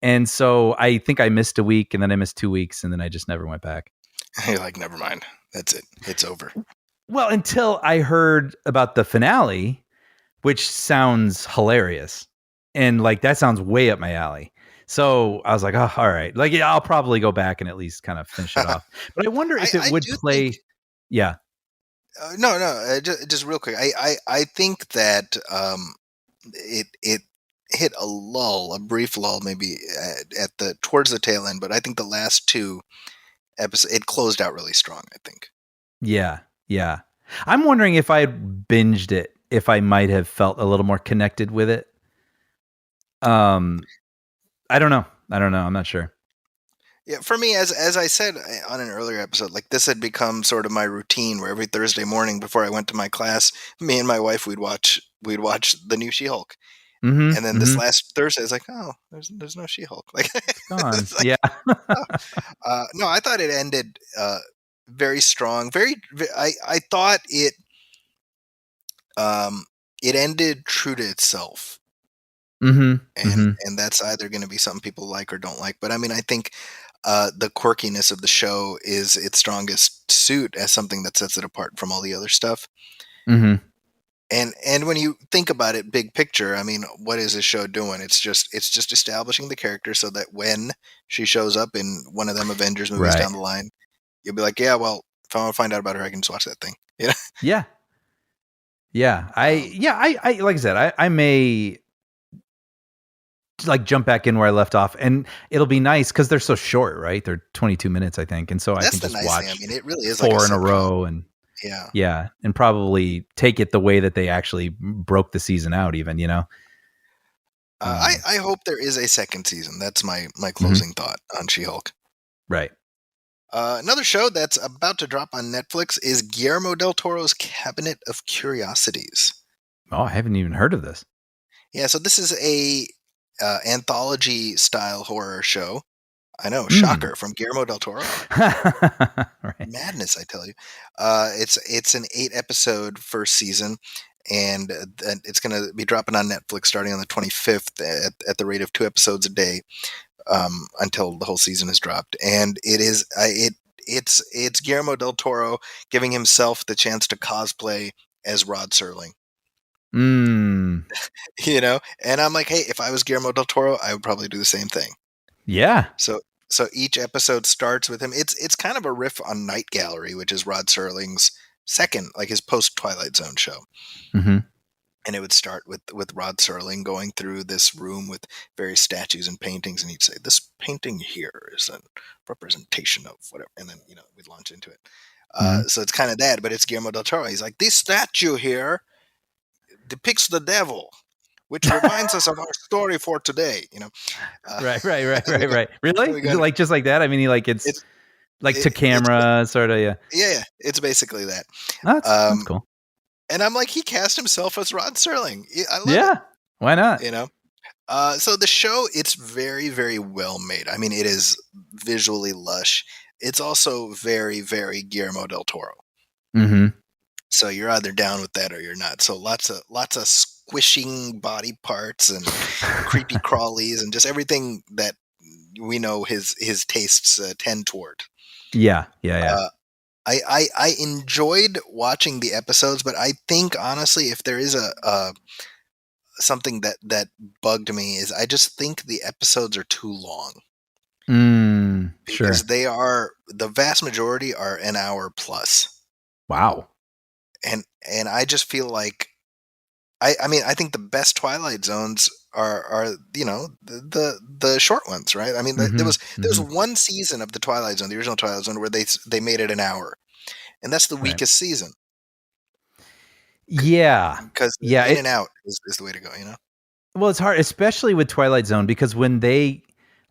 C: And so I think I missed a week, and then I missed 2 weeks, and then I just never went back.
B: You're like, never mind. That's it. It's over.
C: Well, until I heard about the finale, which sounds hilarious. And like, that sounds way up my alley. So I was like, oh, all right. Like, yeah, I'll probably go back and at least kind of finish it off. But I wonder if it would play. Yeah.
B: No. Just real quick. I think that it hit a lull, a brief lull, maybe towards the tail end. But I think the last 2 episodes, it closed out really strong, I think.
C: Yeah. I'm wondering if I had binged it, if I might have felt a little more connected with it. I don't know. I'm not sure.
B: Yeah, for me, as I said on an earlier episode, like this had become sort of my routine, where every Thursday morning before I went to my class, me and my wife we'd watch the new She-Hulk, and then this last Thursday, it's like, oh, there's no She-Hulk, like,
C: gone.
B: like,
C: Yeah.
B: No, I thought it ended very strong. I thought it ended true to itself. And that's either going to be something people like or don't like. But I mean, I think the quirkiness of the show is its strongest suit as something that sets it apart from all the other stuff. And when you think about it, big picture, I mean, what is this show doing? It's just establishing the character so that when she shows up in one of them Avengers movies down the line, you'll be like, yeah, well, if I want to find out about her, I can just watch that thing. You know?
C: Yeah. I like I said, I may like jump back in where I left off, and it'll be nice because they're so short, right? They're 22 minutes, I think, and so I can just watch.
B: I mean, it really is
C: 4
B: like
C: in a row, and and probably take it the way that they actually broke the season out, even, you know.
B: I hope there is a second season. That's my closing thought on She-Hulk.
C: Right.
B: Another show that's about to drop on Netflix is Guillermo del Toro's Cabinet of Curiosities.
C: Oh, I haven't even heard of this.
B: Yeah, so this is a anthology style horror show. I know, shocker, from Guillermo del Toro.
C: Right.
B: Madness, I tell you. It's an 8-episode first season, and it's going to be dropping on Netflix starting on the 25th at the rate of 2 episodes a day until the whole season is dropped. And it's Guillermo del Toro giving himself the chance to cosplay as Rod Serling. You know, and I'm like, hey, if I was Guillermo del Toro, I would probably do the same thing.
C: Yeah.
B: So each episode starts with him. It's kind of a riff on Night Gallery, which is Rod Serling's second, like his post Twilight Zone show. And it would start with Rod Serling going through this room with various statues and paintings, and he'd say, "This painting here is a representation of whatever," and then we'd launch into it. So it's kind of that, but it's Guillermo del Toro. He's like, "This statue here depicts the devil, which reminds us of our story for today."
C: Right. Really? Like just like that? I mean, it's like to camera, sort of.
B: Yeah. It's basically that.
C: That's cool.
B: And I'm like, he cast himself as Rod Serling. I love it.
C: Why not?
B: So the show, it's very, very well made. I mean, it is visually lush. It's also very, very Guillermo del Toro. So you're either down with that or you're not. So lots of squishing body parts and creepy crawlies and just everything that we know his tastes tend toward. Yeah. I enjoyed watching the episodes, but I think honestly, if there is a something that bugged me, is I just think the episodes are too long. Because they are, the vast majority are an hour plus.
C: Wow.
B: And I just feel like, I mean, I think the best Twilight Zones are the short ones, right? I mean, there was one season of the Twilight Zone, the original Twilight Zone, where they made it an hour, and that's the weakest season.
C: Yeah,
B: because in and out is the way to go.
C: Well, it's hard, especially with Twilight Zone, because when they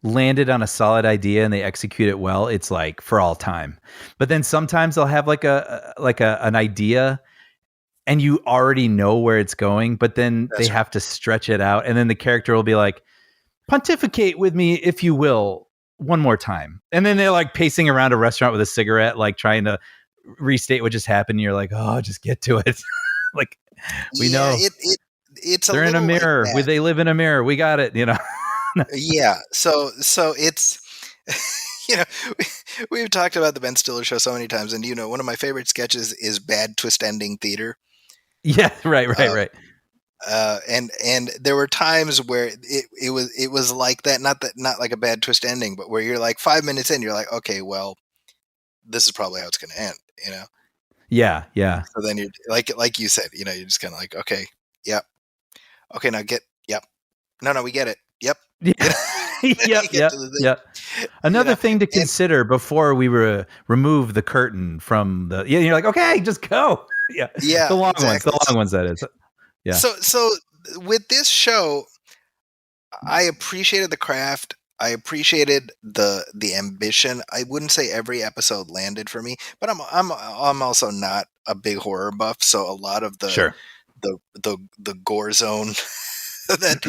C: landed on a solid idea and they execute it well, it's like for all time. But then sometimes they'll have like an idea and you already know where it's going, but then they have to stretch it out, and then the character will be like, pontificate with me, if you will, one more time. And then they're like pacing around a restaurant with a cigarette, like trying to restate what just happened. You're like, oh, just get to it. Like, we know
B: it's
C: they're in a mirror.
B: Like
C: They live in a mirror. We got it,
B: Yeah. So it's, we've talked about the Ben Stiller show so many times, and one of my favorite sketches is Bad Twist Ending Theater.
C: Yeah, right.
B: And there were times where it was like that, not like a bad twist ending, but where you're like 5 minutes in, you're like, okay, well, this is probably how it's going to end,
C: Yeah.
B: So then you're like you said, you're just kind of like, okay, yep, okay, now yep, no, we get it, yep,
C: yep. Another thing to consider before we remove the curtain from the, you're like, okay, just go. Yeah, the long ones, that is. Yeah.
B: So with this show, I appreciated the craft. I appreciated the ambition. I wouldn't say every episode landed for me, but I'm also not a big horror buff, so a lot of the gore zone that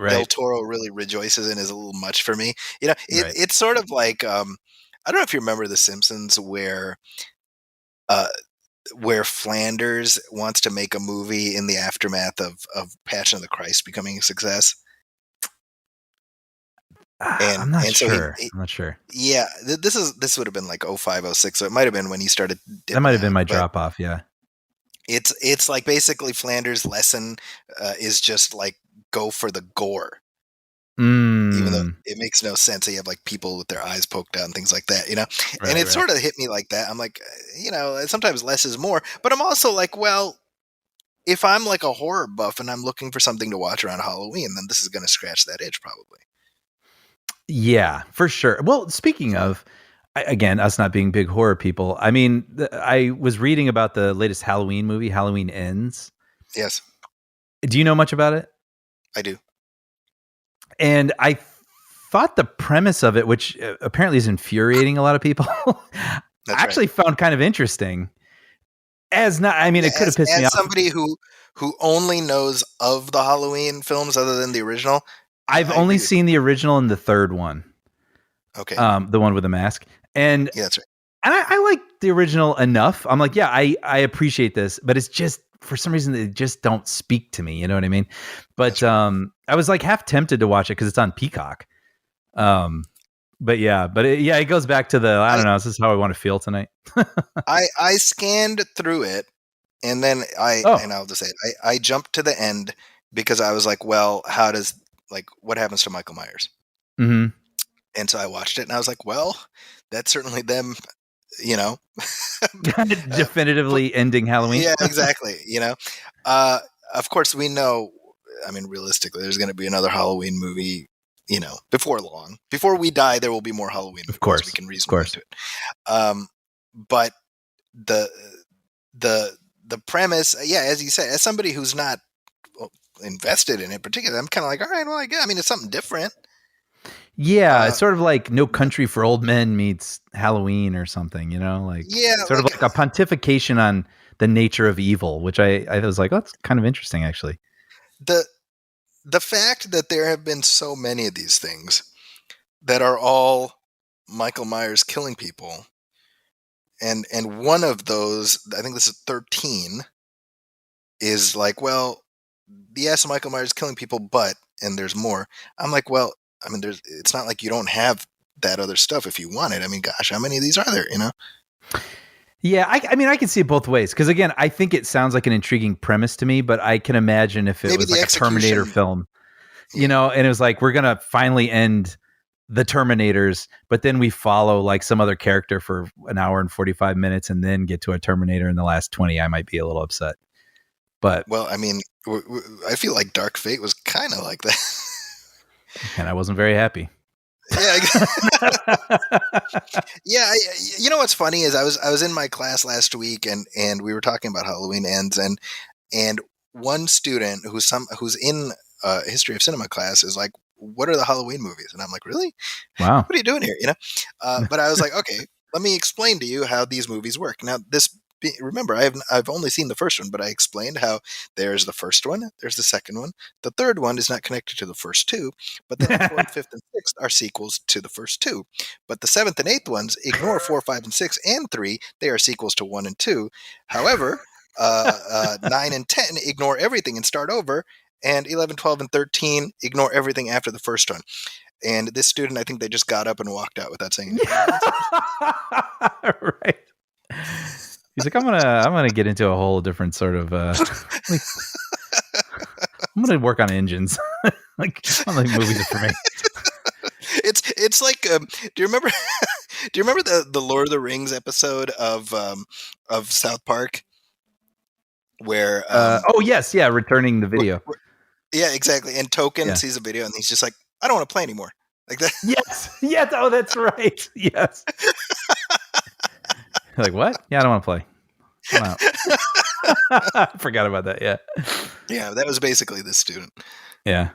B: Del Toro really rejoices in is a little much for me. It's sort of like I don't know if you remember The Simpsons, where Flanders wants to make a movie in the aftermath of Passion of the Christ becoming a success. And,
C: I'm not
B: and
C: sure.
B: So
C: I'm not sure.
B: Yeah, this would have been like 05, 06, so it might have been when he started.
C: That might have been my drop off. Yeah.
B: It's like basically Flanders' lesson is just like go for the gore. Even though it makes no sense. You have like people with their eyes poked out and things like that, and it sort of hit me like that. I'm like, sometimes less is more, but I'm also like, well, if I'm like a horror buff and I'm looking for something to watch around Halloween, then this is going to scratch that itch probably.
C: Yeah, for sure. Well, speaking of, again, us not being big horror people, I mean, I was reading about the latest Halloween movie, Halloween Ends.
B: Yes. Do
C: you know much about it?
B: I do.
C: And I thought the premise of it, which apparently is infuriating a lot of people, I actually found kind of interesting. It could have pissed me off.
B: As somebody who only knows of the Halloween films other than the original,
C: I've only seen the original and the third one.
B: Okay.
C: The one with the mask. And
B: yeah, that's right.
C: And I like the original enough. I'm like, yeah, I appreciate this, but it's just, for some reason, they just don't speak to me. You know what I mean? But I was like half tempted to watch it because it's on Peacock. But it goes back to I don't know. This is how I want to feel tonight.
B: I scanned through it, and then and I'll just say it, I jumped to the end because I was like, well, what happens to Michael Myers?
C: Mm-hmm.
B: And so I watched it, and I was like, well, that's certainly them.
C: Definitively ending Halloween.
B: Yeah, exactly. Of course we know, I mean, realistically, there's going to be another Halloween movie, before long. Before we die, there will be more Halloween movies.
C: Of course.
B: We can reason into it. But the premise, as you say, as somebody who's not invested in it particularly, I'm kind of like, all right, well, I mean, it's something different.
C: Yeah, it's sort of like No Country for Old Men meets Halloween or something, sort of like a pontification on the nature of evil, which I was like, oh, that's kind of interesting, actually.
B: The fact that there have been so many of these things that are all Michael Myers killing people, and one of those, I think this is 13, is like, well, yes, Michael Myers killing people, and there's more. I'm like, well, I mean, it's not like you don't have that other stuff if you want it. I mean, gosh, how many of these are there,
C: Yeah, I mean, I can see it both ways. Because again, I think it sounds like an intriguing premise to me, but I can imagine if it was like a Terminator film, and it was like, we're going to finally end the Terminators, but then we follow like some other character for an hour and 45 minutes and then get to a Terminator in the last 20, I might be a little upset. But
B: well, I mean, I feel like Dark Fate was kind of like that.
C: And I wasn't very happy.
B: Yeah. Yeah. You know what's funny is I was in my class last week and we were talking about Halloween Ends and one student who's in history of cinema class is like, what are the Halloween movies? And I'm like, really?
C: Wow.
B: What are you doing here? But I was like, okay, let me explain to you how these movies work. Now, remember, I've only seen the first one, but I explained how there's the first one, there's the second one, the third one is not connected to the first two, but then the fourth, fifth, and sixth are sequels to the first two. But the seventh and eighth ones ignore 4, 5, and 6, and 3. They are sequels to 1 and 2. However, 9 and 10 ignore everything and start over, and 11, 12, and 13 ignore everything after the first one. And this student, I think they just got up and walked out without saying anything.
C: Right. He's like, I'm gonna get into a whole different sort of. I'm gonna work on engines. Like, I don't think movies are for me.
B: It's like, do you remember? Do you remember the Lord of the Rings episode of South Park, where?
C: Oh yes, yeah, returning the video.
B: Yeah, exactly. And Token sees a video and he's just like, I don't want to play anymore. Like that.
C: Yes. Oh, that's right. Yes. You're like, what? Yeah, I don't want to play. I'm out. I forgot about that. Yeah.
B: Yeah, that was basically this student.
C: Yeah.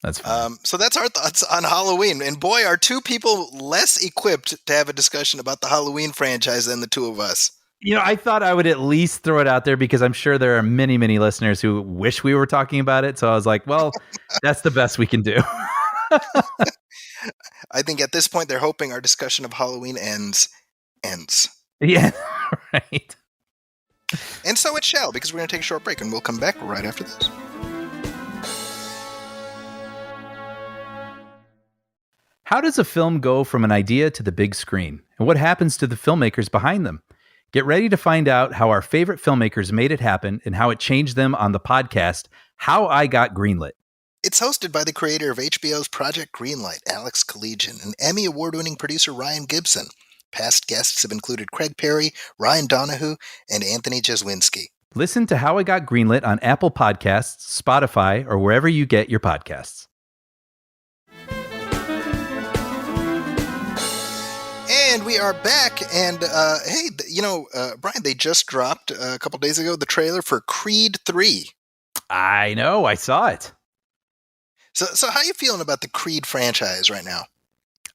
C: That's fun.
B: So that's our thoughts on Halloween. And boy, are two people less equipped to have a discussion about the Halloween franchise than the two of us.
C: I thought I would at least throw it out there because I'm sure there are many, many listeners who wish we were talking about it. So I was like, well, that's the best we can do.
B: I think at this point, they're hoping our discussion of Halloween ends.
C: Yeah, right.
B: And so it shall, because we're going to take a short break and we'll come back right after this.
C: How does a film go from an idea to the big screen? And what happens to the filmmakers behind them? Get ready to find out how our favorite filmmakers made it happen and how it changed them on the podcast, How I Got Greenlit.
B: It's hosted by the creator of HBO's Project Greenlight, Alex Collegian, and Emmy Award-winning producer Ryan Gibson. Past guests have included Craig Perry, Ryan Donahue, and Anthony Jeswinski.
C: Listen to How I Got Greenlit on Apple Podcasts, Spotify, or wherever you get your podcasts.
B: And we are back, and hey, Brian, they just dropped a couple days ago the trailer for Creed 3.
C: I know, I saw it.
B: So how are you feeling about the Creed franchise right now?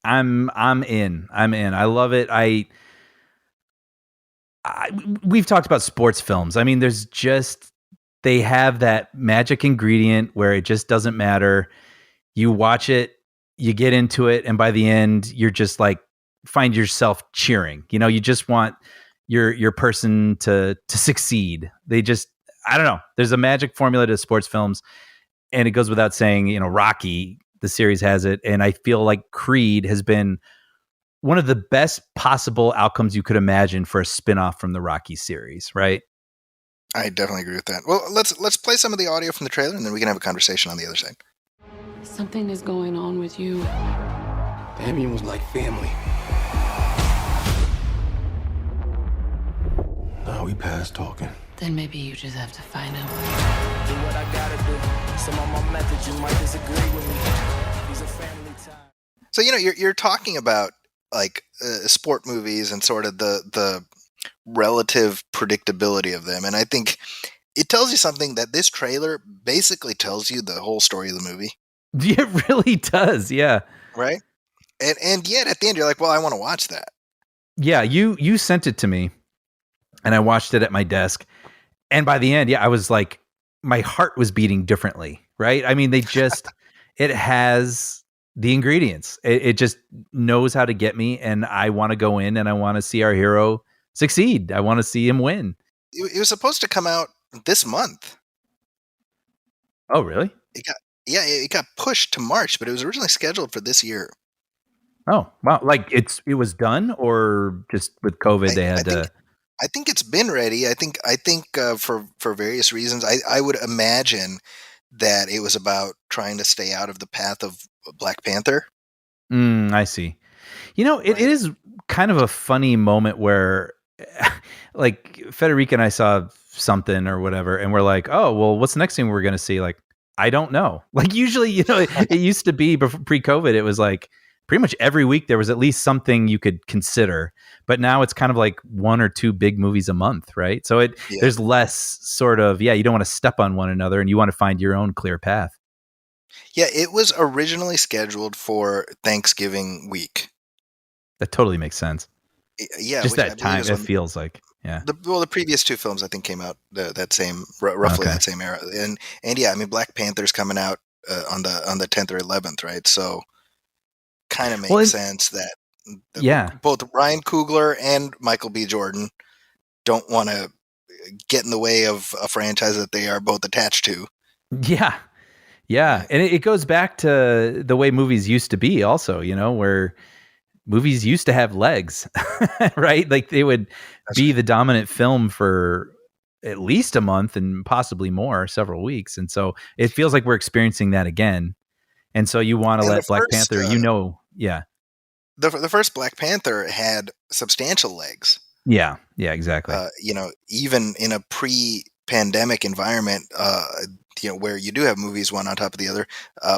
C: I'm in. I love it. We've talked about sports films. I mean, they have that magic ingredient where it just doesn't matter. You watch it, you get into it, and by the end, you're just like, find yourself cheering. You just want your person to succeed. I don't know. There's a magic formula to sports films, and it goes without saying, Rocky, the series has it. And I feel like Creed has been one of the best possible outcomes you could imagine for a spinoff from the Rocky series, right?
B: I definitely agree with that. Well, let's play some of the audio from the trailer, and then we can have a conversation on the other side.
D: Something is going on with you.
E: Damien was like family. Now we past talking.
D: Then maybe you just have to find him.
A: Do what I gotta do. Some of my methods you might disagree with me. These are family time.
B: So you're talking about like sport movies and sort of the relative predictability of them, and I think it tells you something that this trailer basically tells you the whole story of the movie.
C: It really does, yeah.
B: Right? And yet at the end you're like, well, I want to watch that.
C: Yeah, you sent it to me, and I watched it at my desk, and by the end, yeah, I was like, my heart was beating differently, right? I mean, it has the ingredients. It just knows how to get me, and I want to go in and I want to see our hero succeed. I want to see him win.
B: It was supposed to come out this month.
C: Oh, really?
B: It got pushed to March, but it was originally scheduled for this year.
C: Oh, wow. Like it was done, or just with COVID they had to...
B: I think it's been ready. I think for various reasons, I would imagine that it was about trying to stay out of the path of Black Panther.
C: I see. It is kind of a funny moment where like Federica and I saw something or whatever, and we're like, oh, well, what's the next thing we're going to see? Like, I don't know. Like usually, it used to be pre-COVID, it was like pretty much every week there was at least something you could consider. But now it's kind of like 1 or 2 big movies a month, right? So there's less sort of, you don't want to step on one another and you want to find your own clear path.
B: Yeah, it was originally scheduled for Thanksgiving week.
C: That totally makes sense.
B: Yeah,
C: Just
B: which I
C: that
B: believe
C: time,
B: is
C: it
B: when
C: feels like, yeah.
B: the previous two films I think came out that same roughly
C: Okay.
B: that same era, and yeah, I mean Black Panther's coming out on the 10th or 11th, right? So kind of
C: Well,
B: makes sense that
C: yeah,
B: both Ryan Coogler and Michael B. Jordan don't want to get in the way of a franchise that they are both attached to.
C: yeah, yeah.
B: Right.
C: And it goes back to the way movies used to be also, where movies used to have legs, right? Like they would
B: That's
C: be
B: right.
C: the dominant film for at least a month and possibly more, several weeks. And so it feels like we're experiencing that again. And so you want to
B: And the
C: let Black
B: first
C: Panther, yeah,
B: the first Black Panther had substantial legs.
C: yeah, exactly.
B: Even in a pre-pandemic environment, where you do have movies one on top of the other,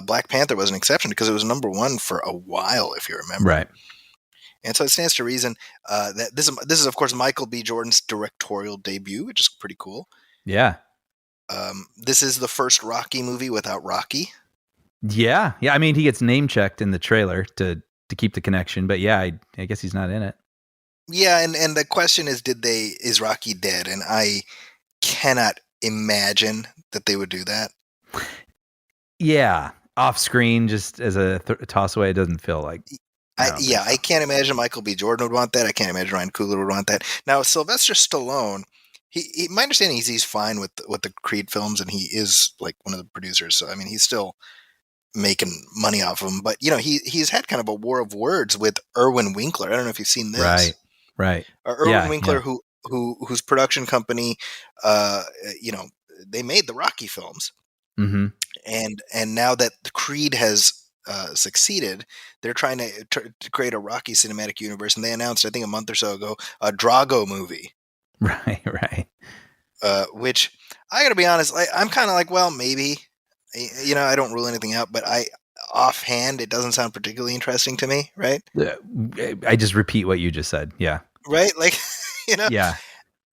B: Black Panther was an exception because it was number one for a while, if you remember.
C: Right.
B: And so it stands to reason that this is of course Michael B. Jordan's directorial debut, which is pretty cool.
C: Yeah.
B: This is the first Rocky movie without Rocky.
C: Yeah. Yeah. I mean, he gets name checked in the trailer to keep the connection, but yeah, I guess he's not in it.
B: Yeah, and the question is, is Rocky dead? And I cannot imagine that they would do that.
C: Yeah. Off screen, just as a toss away, it doesn't feel like.
B: I can't imagine Michael B. Jordan would want that. I can't imagine Ryan Coogler would want that. Now, Sylvester Stallone, my understanding is he's fine with the Creed films, and he is like one of the producers. So I mean, he's still making money off of them. But he's had kind of a war of words with Irwin Winkler. I don't know if you've seen this.
C: Right.
B: Irwin Winkler, whose production company, they made the Rocky films,
C: Mm-hmm.
B: and now that the Creed has succeeded, they're trying to create a Rocky cinematic universe, and they announced, I think, a month or so ago, a Drago movie.
C: Right.
B: Which I got to be honest, I'm kind of like, well, maybe, I don't rule anything out, but offhand, it doesn't sound particularly interesting to me, right?
C: I just repeat what you just said. Yeah.
B: Right, like,
C: Yeah.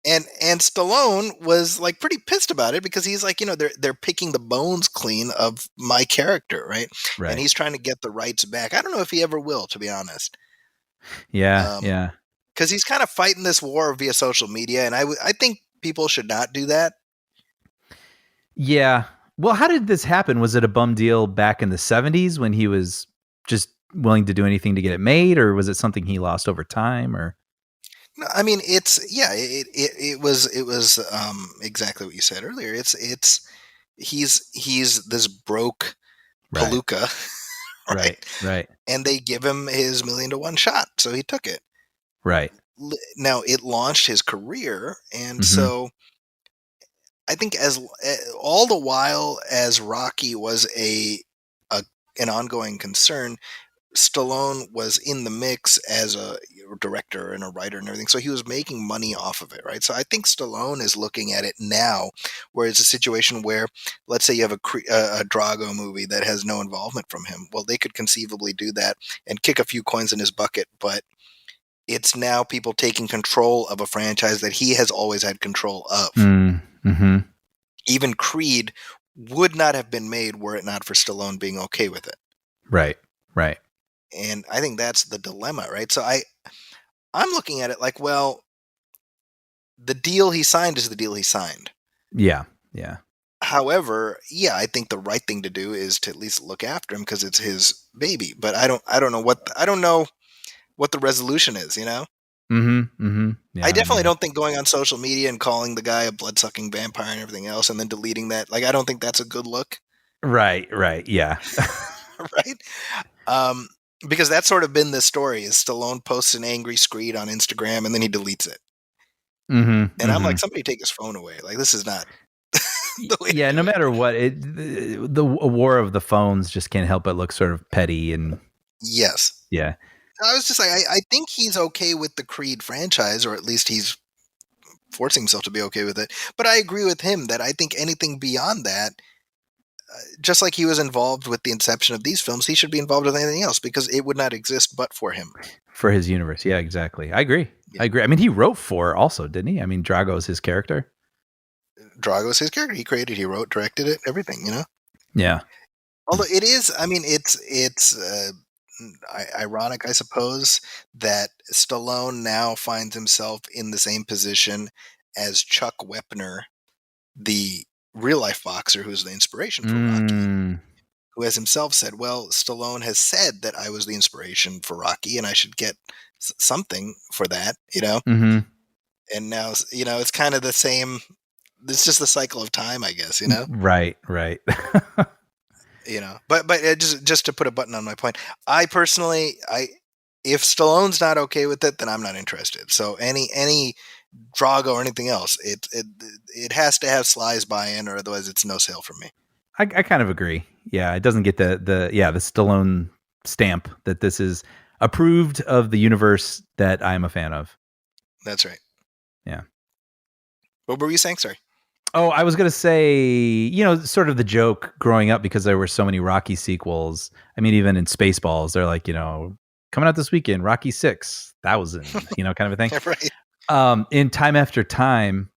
B: And Stallone was like pretty pissed about it because he's like, they're picking the bones clean of my character, right?
C: Right.
B: And he's trying to get the rights back. I don't know if he ever will, to be honest.
C: Yeah.
B: Because he's kind of fighting this war via social media, and I think people should not do that.
C: Yeah. Well, how did this happen? Was it a bum deal back in the 70s when he was just willing to do anything to get it made, or was it something he lost over time? Or
B: No, I mean, it was exactly what you said earlier. He's this broke palooka,
C: right.
B: And they give him his $1 million to 1 shot, so he took it.
C: Right.
B: Now it launched his career, and
C: Mhm.
B: so I think as all the while as Rocky was an ongoing concern, Stallone was in the mix as a director and a writer and everything, so he was making money off of it, right? So I think Stallone is looking at it now, where it's a situation where, let's say you have a Drago movie that has no involvement from him. Well, they could conceivably do that and kick a few coins in his bucket, but it's now people taking control of a franchise that he has always had control of.
C: Mm-hmm.
B: Even Creed would not have been made were it not for Stallone being okay with it.
C: Right.
B: And I think that's the dilemma, right? So I'm looking at it like, well, the deal he signed is the deal he signed.
C: Yeah.
B: However, yeah, I think the right thing to do is to at least look after him because it's his baby. But I don't know what the resolution is,
C: Mm-hmm. Yeah,
B: I definitely don't think going on social media and calling the guy a blood-sucking vampire and everything else and then deleting that, like, I don't think that's a good look.
C: Right. Yeah.
B: Right? Because that's sort of been the story, is Stallone posts an angry screed on Instagram and then he deletes it.
C: Mm-hmm.
B: And I'm like, somebody take his phone away. Like, this is not the way
C: Yeah,
B: to
C: no
B: do it.
C: matter what, the war of the phones just can't help but look sort of petty and
B: Yes.
C: yeah.
B: I was just like, I think he's okay with the Creed franchise, or at least he's forcing himself to be okay with it. But I agree with him that I think anything beyond that, just like he was involved with the inception of these films, he should be involved with anything else because it would not exist but for him.
C: For his universe. Yeah, exactly. I agree.
B: Yeah.
C: I mean, he wrote 4 also, didn't he? I mean, Drago is his character.
B: Drago's his character. He created, he wrote, directed it, everything,
C: Yeah.
B: Although it is, I mean, it's ironic, I suppose, that Stallone now finds himself in the same position as Chuck Wepner, the real life boxer who's the inspiration for Rocky,
C: Mm,
B: who has himself said, well, Stallone has said that I was the inspiration for Rocky and I should get something for that,
C: hmm.
B: And now, it's kind of the same. It's just the cycle of time, I guess,
C: Right, right.
B: but just to put a button on my point, I personally, if Stallone's not okay with it, then I'm not interested. So any Drago or anything else, it has to have Sly's buy-in, or otherwise it's no sale for me.
C: I kind of agree. Yeah, it doesn't get the Stallone stamp that this is approved of the universe that I'm a fan of.
B: That's right.
C: Yeah.
B: What were you saying? Sorry.
C: Oh, I was going to say, sort of the joke growing up, because there were so many Rocky sequels. I mean, even in Spaceballs, they're like, coming out this weekend, Rocky 6,000, kind of a thing.
B: Right.
C: In Time After Time,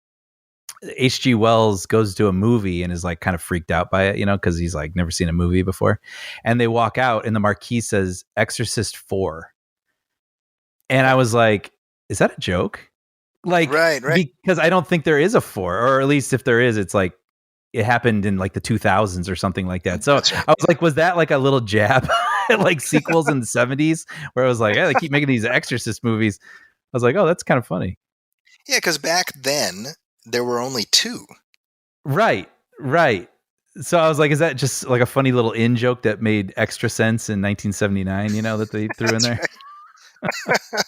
C: H.G. Wells goes to a movie and is like kind of freaked out by it, because he's like never seen a movie before. And they walk out and the marquee says Exorcist 4. And I was like, is that a joke? Like,
B: right.
C: Because I don't think there is a 4, or at least if there is, it's like it happened in like the 2000s or something like that. So right. I was like, was that like a little jab at like sequels in the 70s where I was like, they keep making these Exorcist movies. I was like, oh, that's kind of funny.
B: Yeah, because back then there were only 2.
C: Right. So I was like, is that just like a funny little in joke that made extra sense in 1979, that they threw in there?
B: Right.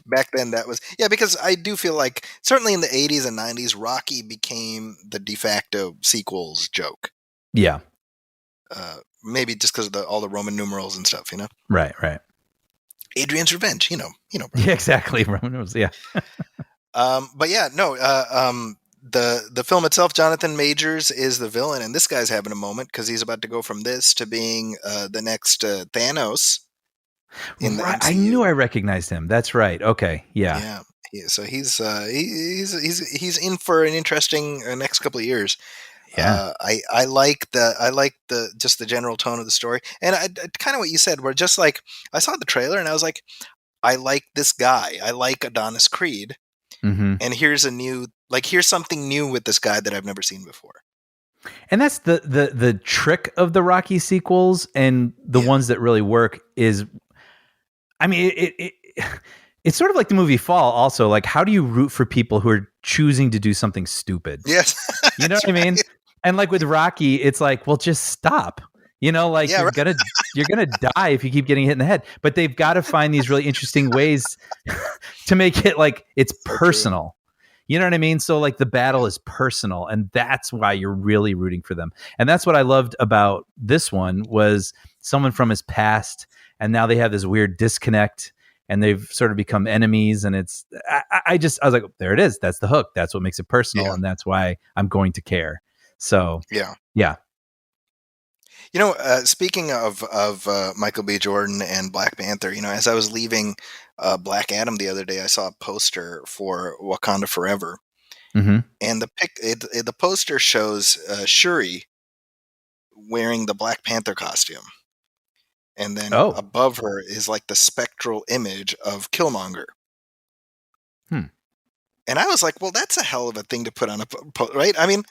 B: Back then that was, because I do feel like certainly in the 80s and 90s, Rocky became the de facto sequels joke.
C: Yeah.
B: Maybe just because of all the Roman numerals and stuff,
C: Right.
B: Adrian's Revenge,
C: Yeah, exactly. Roman numerals, yeah.
B: But yeah, no, the film itself, Jonathan Majors is the villain, and this guy's having a moment because he's about to go from this to being the next Thanos.
C: Right. I knew I recognized him. That's right. Okay. Yeah.
B: Yeah. So he's in for an interesting next couple of years.
C: Yeah.
B: I like the just the general tone of the story, and I kind of what you said, where just like I saw the trailer and I was like, I like this guy. I like Adonis Creed, and here's something new with this guy that I've never seen before. And
C: that's the trick of the Rocky sequels, and the ones that really work is, I mean, it's sort of like the movie Fall also. Like, how do you root for people who are choosing to do something stupid?
B: Yes.
C: You know what I mean? And like with Rocky, it's like, well, just stop. You're gonna die if you keep getting hit in the head. But they've got to find these really interesting ways to make it like it's personal. You know what I mean? So like the battle is personal, and that's why you're really rooting for them. And that's what I loved about this one, was someone from his past, and now they have this weird disconnect, and they've sort of become enemies. And I was like, there it is. That's the hook. That's what makes it personal. And that's why I'm going to care. So yeah.
B: Speaking of Michael B. Jordan and Black Panther, as I was leaving Black Adam the other day, I saw a poster for Wakanda Forever, and the poster shows Shuri wearing the Black Panther costume, and then above her is like the spectral image of Killmonger. And I was like, well, that's a hell of a thing to put on a right? I mean,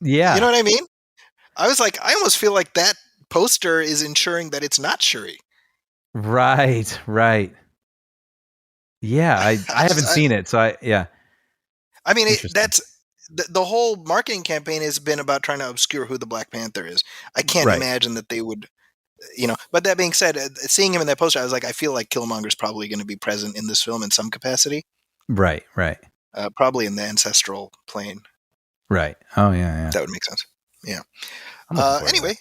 B: you know what I mean? I was like, I almost feel like that poster is ensuring that it's not Shuri.
C: Right. Yeah, I haven't seen it, so
B: I mean, that's the whole marketing campaign has been about trying to obscure who the Black Panther is. I can't imagine that they would, But that being said, seeing him in that poster, I was like, I feel like Killmonger's probably going to be present in this film in some capacity. Right. Probably in the ancestral plane.
C: Right. Oh yeah.
B: That would make sense. Yeah. Anyway,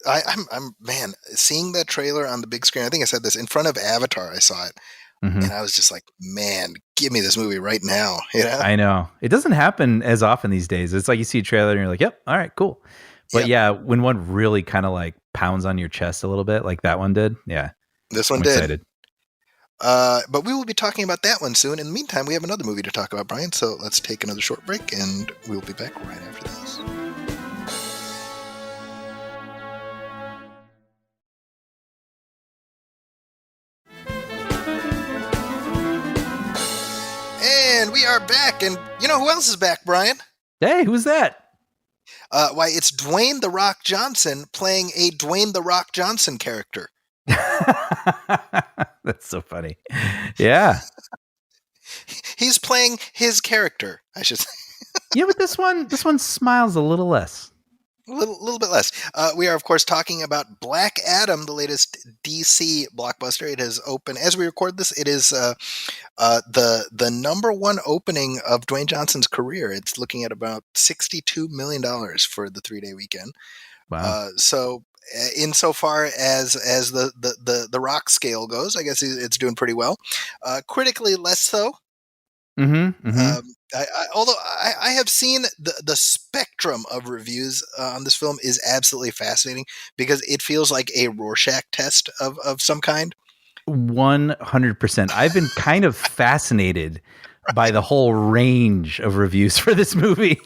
B: I'm man, seeing that trailer on the big screen. I think I said this in front of Avatar. I saw it, and I was just like, man, give me this movie right now.
C: I know it doesn't happen as often these days. It's like you see a trailer and you're like, yep, all right, cool. But when one really kind of like pounds on your chest a little bit, like that one did. Yeah,
B: this one did. Excited. But we will be talking about that one soon. In the meantime, we have another movie to talk about, Brian. So let's take another short break, and we'll be back right after this. back, and you know who else is back, Brian?
C: Hey, who's that?
B: Why, it's Dwayne "The Rock" Johnson playing a Dwayne "The Rock" Johnson character.
C: That's so funny. Yeah.
B: He's playing his character, I should say.
C: Yeah, but this one smiles a little less.
B: A little bit less. We are, of course, talking about Black Adam, the latest DC blockbuster. It has opened, as we record this, it is the number one opening of Dwayne Johnson's career. It's looking at about $62 million for the 3-day weekend.
C: Wow.
B: So insofar as the Rock scale goes, I guess it's doing pretty well. Critically, less so. Although I have seen the spectrum of reviews on this film is absolutely fascinating because it feels like a Rorschach test of some kind.
C: 100%. I've been kind of fascinated by the whole range of reviews for this movie.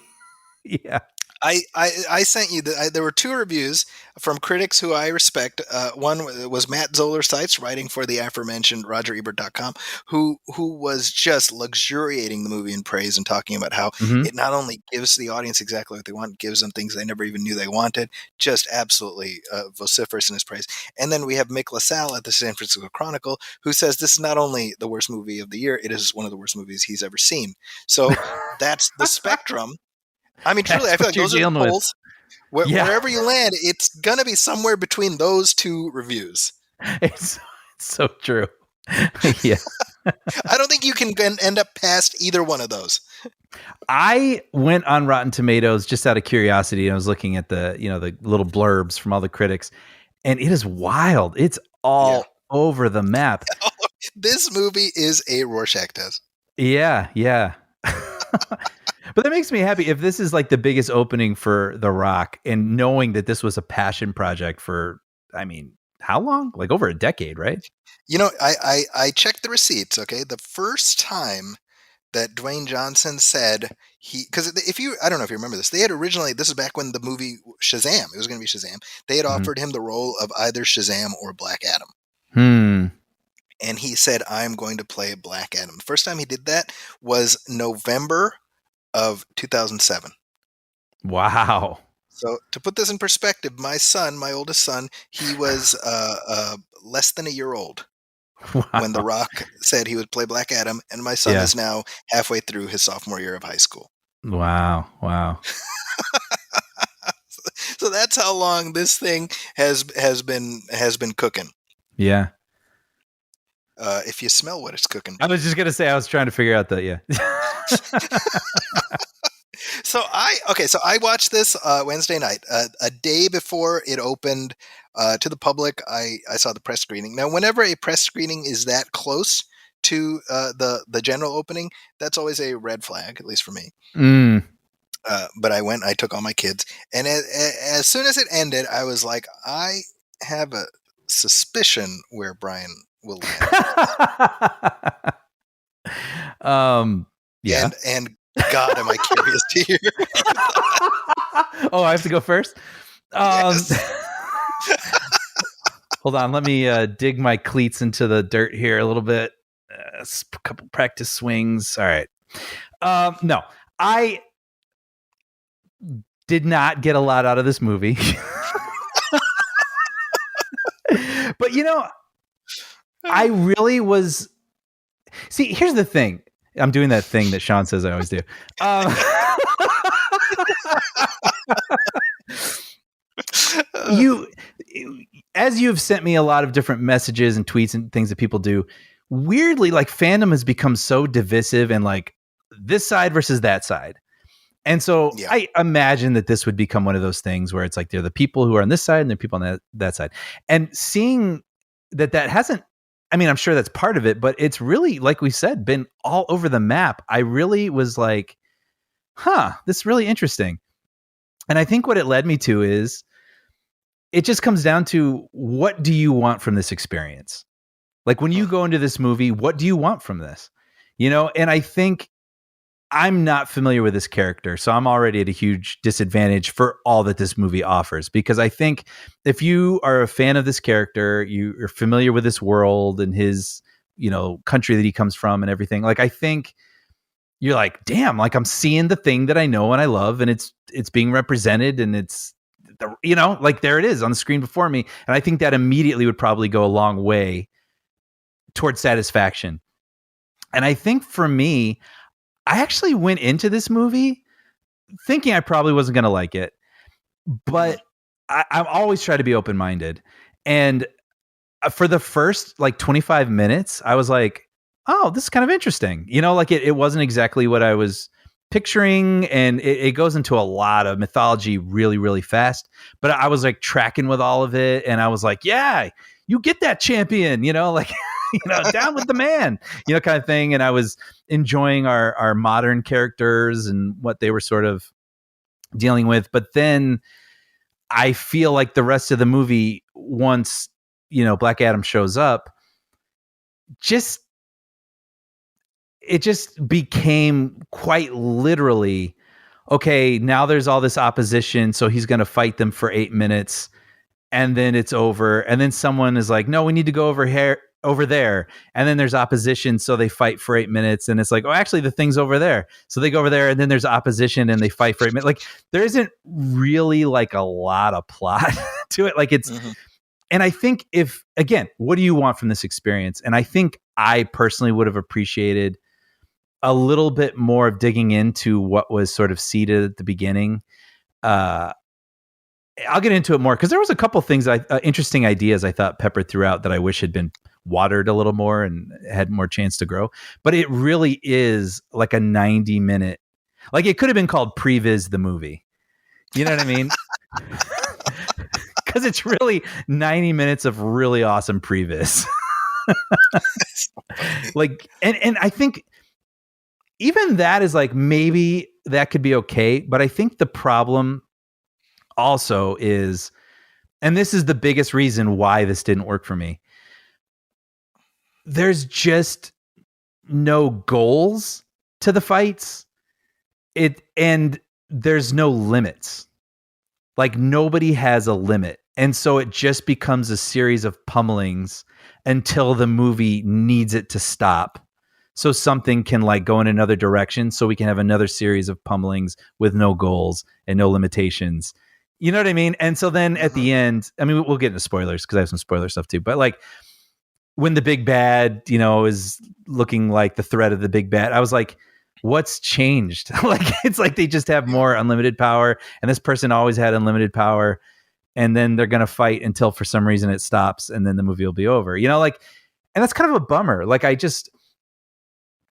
C: Yeah.
B: I sent you there were 2 reviews from critics who I respect. One was Matt Zoller Seitz, writing for the aforementioned RogerEbert.com, who was just luxuriating the movie in praise and talking about how it not only gives the audience exactly what they want, gives them things they never even knew they wanted, just absolutely vociferous in his praise. And then we have Mick LaSalle at the San Francisco Chronicle, who says this is not only the worst movie of the year, it is one of the worst movies he's ever seen. So that's the spectrum. I mean, truly, I feel like those are the polls. Wherever you land, it's going to be somewhere between those 2 reviews.
C: It's so true. Yeah.
B: I don't think you can end up past either one of those.
C: I went on Rotten Tomatoes just out of curiosity, and I was looking at the little blurbs from all the critics, and it is wild. It's all over the map.
B: This movie is a Rorschach test.
C: Yeah. But that makes me happy if this is like the biggest opening for The Rock, and knowing that this was a passion project for, I mean, how long? Like over a decade, right?
B: You know, I checked the receipts, okay? The first time that Dwayne Johnson said because I don't know if you remember this, they had originally, this is back when the movie Shazam, it was going to be Shazam. They had offered him the role of either Shazam or Black Adam. And he said, I'm going to play Black Adam. The first time he did that was November of 2007.
C: Wow.
B: So to put this in perspective, my oldest son, he was less than a year old when The Rock said he would play Black Adam, and my son is now halfway through his sophomore year of high school.
C: Wow.
B: So that's how long this thing has been cooking.
C: Yeah.
B: If you smell what it's cooking.
C: I was just gonna say, I was trying to figure out that.
B: So I watched this Wednesday night, a day before it opened to the public. I saw the press screening. Now, whenever a press screening is that close to the general opening, that's always a red flag, at least for me. But I went, I took all my kids, and as soon as it ended, I was like, I have a suspicion where Brian will land.
C: Yeah.
B: And God, am I curious to hear.
C: Oh, I have to go first?
B: Yes.
C: Hold on. Let me dig my cleats into the dirt here a little bit. A couple practice swings. All right. No, I did not get a lot out of this movie. But, I really was. See, here's the thing. I'm doing that thing that Sean says I always do. As you've sent me a lot of different messages and tweets and things that people do, weirdly, like, fandom has become so divisive and like this side versus that side. And so I imagine that this would become one of those things where it's like, they're the people who are on this side and they're people on that side. And seeing that hasn't, I mean, I'm sure that's part of it, but it's really, like we said, been all over the map. I really was like, this is really interesting. And I think what it led me to is, it just comes down to, what do you want from this experience? Like, when you go into this movie, what do you want from this? And I think I'm not familiar with this character, so I'm already at a huge disadvantage for all that this movie offers, because I think if you are a fan of this character, you're familiar with this world and his, country that he comes from and everything. Like, I think you're like, damn, like I'm seeing the thing that I know and I love, and it's being represented, and it's, like there it is on the screen before me. And I think that immediately would probably go a long way towards satisfaction. And I think for me, I actually went into this movie thinking I probably wasn't going to like it, but I'm always try to be open-minded. And for the first like 25 minutes, I was like, oh, this is kind of interesting. Like it wasn't exactly what I was picturing, and it goes into a lot of mythology really, really fast. But I was like tracking with all of it, and I was like, yeah, you get that champion, like, down with the man, kind of thing. And I was enjoying our modern characters and what they were sort of dealing with. But then I feel like the rest of the movie, once, Black Adam shows up, it just became quite literally, okay, now there's all this opposition, so he's going to fight them for 8 minutes, and then it's over. And then someone is like, no, we need to go over there. And then there's opposition, so they fight for 8 minutes, and it's like, oh, actually the thing's over there. So they go over there, and then there's opposition, and they fight for 8 minutes. Like there isn't really like a lot of plot to it. Like it's, and I think again, what do you want from this experience? And I think I personally would have appreciated a little bit more of digging into what was sort of seeded at the beginning. I'll get into it more because there was a couple things, interesting ideas I thought peppered throughout that I wish had been watered a little more and had more chance to grow. But it really is like a 90-minute, like it could have been called Previs the movie. You know what I mean? Because it's really 90 minutes of really awesome Previs. Like, and I think even that is like, maybe that could be okay. But I think the problem also is, and this is the biggest reason why this didn't work for me, there's just no goals to the fights. And there's no limits. Like nobody has a limit. And so it just becomes a series of pummelings until the movie needs it to stop. So something can like go in another direction, so we can have another series of pummelings with no goals and no limitations. You know what I mean? And so then at the end, I mean, we'll get into spoilers because I have some spoiler stuff too. But like when the big bad, is looking like the threat of the big bad, I was like, what's changed? Like, it's like they just have more unlimited power, and this person always had unlimited power. And then they're going to fight until for some reason it stops, and then the movie will be over, and that's kind of a bummer. Like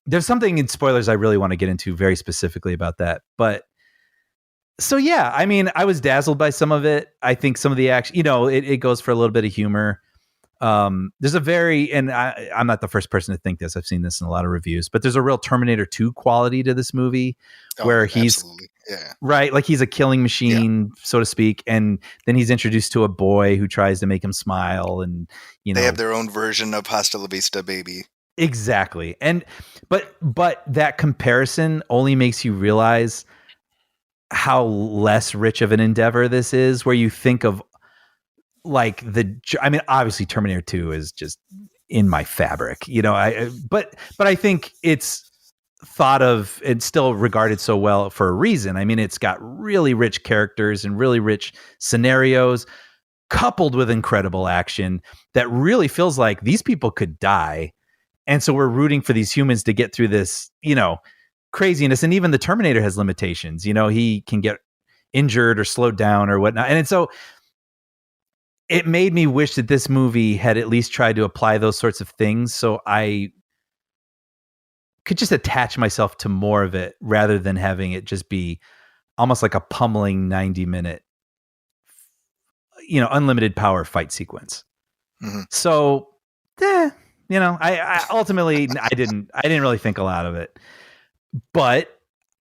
C: there's something in spoilers I really want to get into very specifically about that. But so, yeah, I mean, I was dazzled by some of it. I think some of the action, it goes for a little bit of humor. There's I'm not the first person to think this. I've seen this in a lot of reviews, but there's a real Terminator 2 quality to this movie where he's
B: absolutely. Yeah.
C: Right. Like he's a killing machine, so to speak. And then he's introduced to a boy who tries to make him smile. And,
B: they have their own version of Hasta La Vista, baby.
C: Exactly. And, but that comparison only makes you realize how less rich of an endeavor this is, where you think of like obviously Terminator 2 is just in my fabric, but I think it's thought of and still regarded so well for a reason. I mean, it's got really rich characters and really rich scenarios coupled with incredible action that really feels like these people could die. And so we're rooting for these humans to get through this, craziness. And even the Terminator has limitations. He can get injured or slowed down or whatnot. And so it made me wish that this movie had at least tried to apply those sorts of things, so I could just attach myself to more of it rather than having it just be almost like a pummeling 90-minute, unlimited power fight sequence. Mm-hmm. So, I ultimately I didn't really think a lot of it, but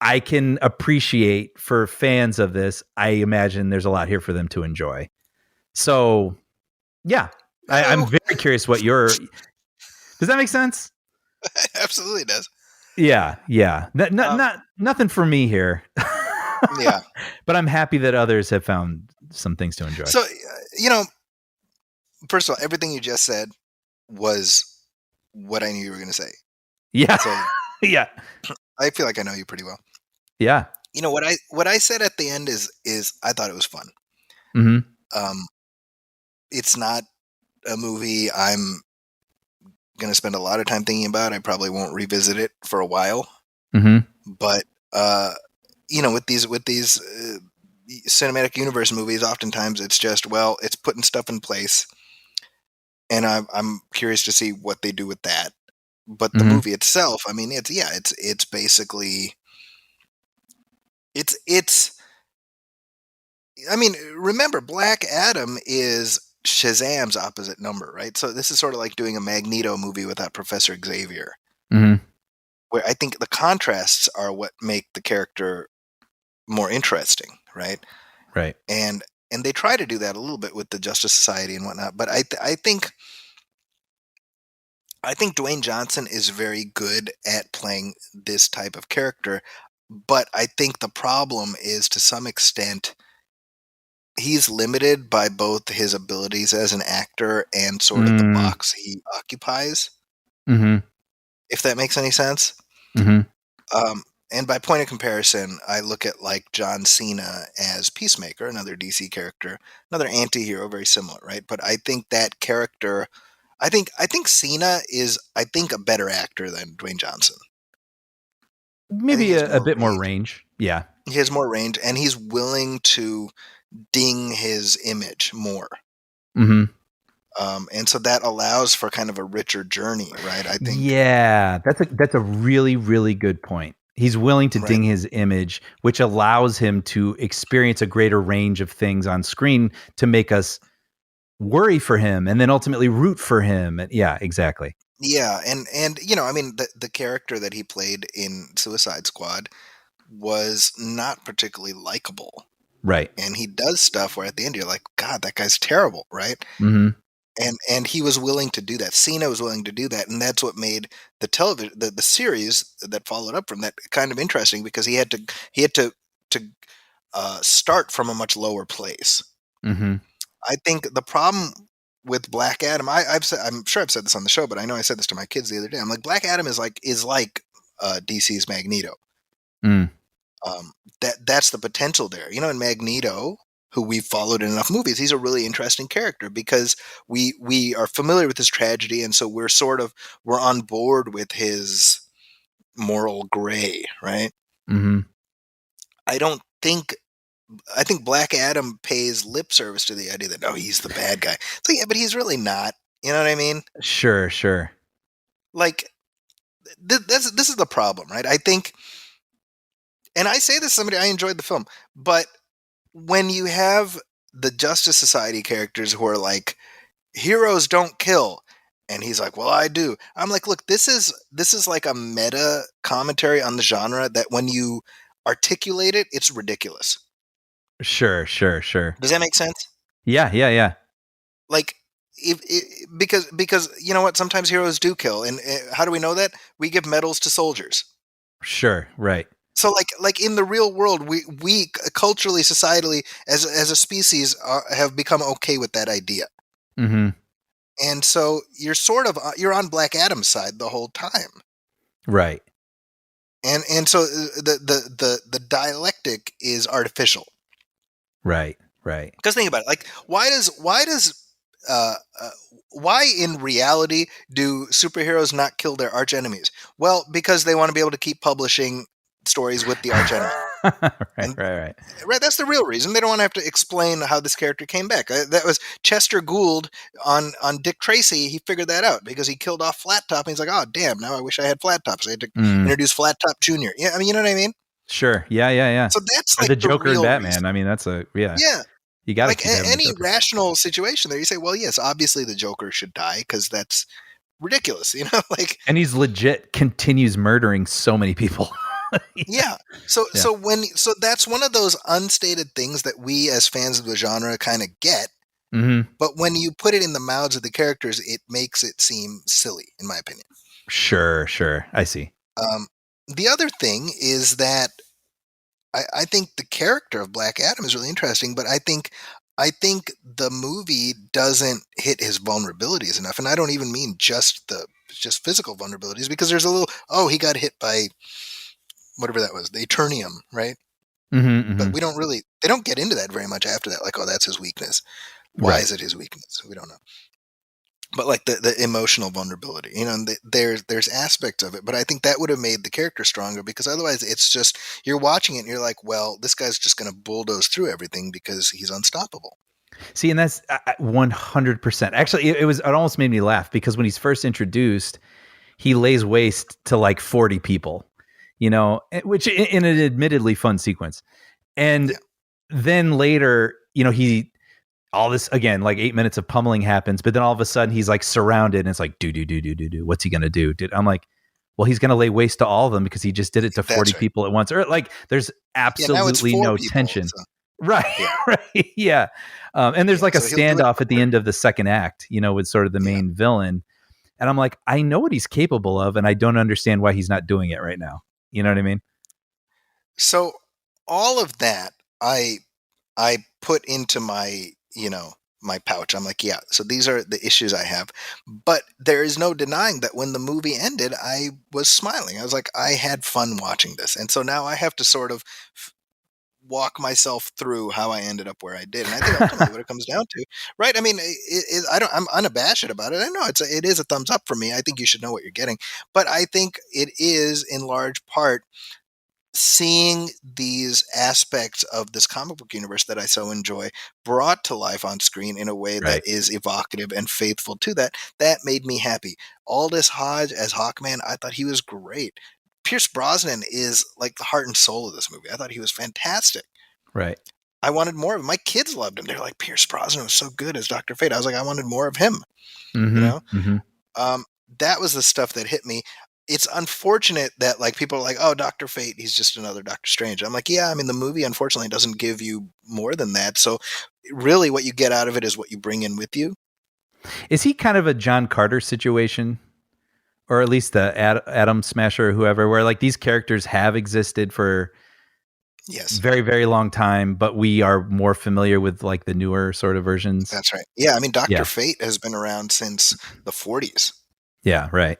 C: I can appreciate, for fans of this, I imagine there's a lot here for them to enjoy. So, yeah, I'm very curious what does that make sense?
B: Absolutely does.
C: Yeah. Not nothing for me here.
B: Yeah.
C: But I'm happy that others have found some things to enjoy.
B: So, first of all, everything you just said was what I knew you were going to say.
C: Yeah.
B: So,
C: yeah.
B: I feel like I know you pretty well.
C: Yeah.
B: You know what I said at the end is I thought it was fun.
C: Hmm.
B: It's not a movie I'm going to spend a lot of time thinking about. I probably won't revisit it for a while.
C: Hmm.
B: But you know, with these cinematic universe movies, oftentimes it's just, well, it's putting stuff in place, and I'm curious to see what they do with that. But the
C: Hmm.
B: movie itself, I mean, it's basically it's. I mean, remember, Black Adam is Shazam's opposite number, right? So this is sort of like doing a Magneto movie without Professor Xavier,
C: Hmm.
B: where I think the contrasts are what make the character more interesting, right?
C: Right.
B: And they try to do that a little bit with the Justice Society and whatnot. But I think Dwayne Johnson is very good at playing this type of character. But I think the problem is, to some extent, he's limited by both his abilities as an actor and sort of the
C: Mm.
B: box he occupies,
C: Hmm.
B: if that makes any sense.
C: Hmm.
B: And by point of comparison, I look at like John Cena as Peacemaker, another DC character, another anti-hero, very similar, right? But I think that character, I think Cena is, I think, a better actor than Dwayne Johnson. I think
C: Maybe
B: he has
C: a
B: more
C: bit more
B: range.
C: range. Yeah.
B: He has more range, and he's willing to ding his image more.
C: Hmm.
B: And so that allows for kind of a richer journey, right? I think,
C: Yeah, that's a really, really good point. He's willing to
B: right?
C: ding his image, which allows him to experience a greater range of things on screen to make us worry for him and then ultimately root for him. And yeah, exactly.
B: Yeah, and you know, I mean, the character that he played in Suicide Squad was not particularly likable,
C: Right.
B: and he does stuff where at the end you're like, God, that guy's terrible, right?
C: Hmm.
B: And he was willing to do that. Cena was willing to do that, and that's what made the television, the series that followed up from that, kind of interesting, because he had to start from a much lower place.
C: Hmm.
B: I think the problem with Black Adam, I've said, I'm sure I've said this on the show, but I know I said this to my kids the other day. I'm like, Black Adam is like DC's Magneto.
C: Mm.
B: That's the potential there. You know, in Magneto, who we've followed in enough movies, he's a really interesting character because we are familiar with his tragedy, and so we're on board with his moral gray, right?
C: Hmm.
B: I don't think I think Black Adam pays lip service to the idea that, no, he's the bad guy. So yeah, but he's really not. You know what I mean?
C: Sure, sure.
B: Like this is the problem, right? I think, and I say this as somebody, I enjoyed the film, but when you have the Justice Society characters who are like, heroes don't kill, and he's like, well, I do. I'm like, look, this is like a meta commentary on the genre that when you articulate it, it's ridiculous.
C: Sure, sure, sure.
B: Does that make sense?
C: Yeah, yeah, yeah.
B: Like, because you know what, sometimes heroes do kill, and how do we know that? We give medals to soldiers.
C: Sure, right.
B: So like in the real world, we culturally, societally, as a species, have become okay with that idea.
C: Hmm.
B: And so you're you're on Black Adam's side the whole time.
C: Right.
B: And so the dialectic is artificial.
C: Right. Right.
B: Because think about it, like why in reality do superheroes not kill their arch enemies? Well, because they want to be able to keep publishing stories with the arch enemy.
C: Right, right.
B: Right, that's the real reason. They don't want to have to explain how this character came back. That was Chester Gould on Dick Tracy. He figured that out because he killed off Flat Top, and he's like, oh, damn, now I wish I had Flat Top. So I had to introduce Flat Top Jr. Yeah, I mean, you know what I mean?
C: Sure. Yeah, yeah, yeah.
B: So that's
C: Or
B: like
C: the Joker and
B: real
C: Batman.
B: reason.
C: I mean, that's yeah. You got to
B: Like
C: keep having the
B: any
C: Joker.
B: rational situation there, you say, well, yes, obviously the Joker should die because that's ridiculous, you know? Like,
C: And he's legit continues murdering so many people.
B: yeah. So that's one of those unstated things that we as fans of the genre kind of get.
C: Mm-hmm.
B: But when you put it in the mouths of the characters, it makes it seem silly, in my opinion.
C: Sure, sure. I see.
B: The other thing is that I think the character of Black Adam is really interesting, but I think the movie doesn't hit his vulnerabilities enough, and I don't even mean just physical vulnerabilities, because there's a little, oh, he got hit by whatever that was, the Eternium, right?
C: Mm-hmm,
B: But they don't get into that very much after that. Like, oh, that's his weakness. Why
C: Right.
B: is it his weakness? We don't know. But like the emotional vulnerability, and there's aspects of it, but I think that would have made the character stronger, because otherwise it's just, you're watching it and you're like, well, this guy's just going to bulldoze through everything because he's unstoppable.
C: See, and that's 100%. Actually, it almost made me laugh, because when he's first introduced, he lays waste to like 40 people, which in an admittedly fun sequence. And then later, all this, again, like 8 minutes of pummeling happens, but then all of a sudden he's like surrounded and it's like, do. What's he going to do? I'm like, well, he's going to lay waste to all of them because he just did it to 40 people at once. Or like, there's absolutely no tension.
B: So.
C: Right.
B: Yeah.
C: Right. Yeah. And there's like a
B: so he'll do it
C: standoff at the end of the second act, with sort of the main villain. And I'm like, I know what he's capable of, and I don't understand why he's not doing it right now. You know what I mean?
B: So all of that, I put into my, my pouch. I'm like, yeah, so these are the issues I have. But there is no denying that when the movie ended, I was smiling. I was like, I had fun watching this. And so now I have to sort of walk myself through how I ended up where I did. And I think ultimately what it comes down to, right? I mean, I'm unabashed about it. I know it is a thumbs up for me. I think you should know what you're getting. But I think it is in large part seeing these aspects of this comic book universe that I so enjoy brought to life on screen in a way that is evocative and faithful to that made me happy. Aldous Hodge as Hawkman, I thought he was great. Pierce Brosnan is like the heart and soul of this movie. I thought he was fantastic.
C: Right.
B: I wanted more of him. My kids loved him. They're like, Pierce Brosnan was so good as Dr. Fate. I was like, I wanted more of him.
C: Mm-hmm.
B: That was the stuff that hit me. It's unfortunate that like people are like, oh, Dr. Fate, he's just another Doctor Strange. I'm like, yeah, I mean, the movie unfortunately doesn't give you more than that. So really what you get out of it is what you bring in with you.
C: Is he kind of a John Carter situation? Or at least the Atom Smasher or whoever, where like these characters have existed for very, very long time, but we are more familiar with like the newer sort of versions.
B: That's right. Yeah. I mean, Dr. Fate has been around since the 40s.
C: Yeah. Right.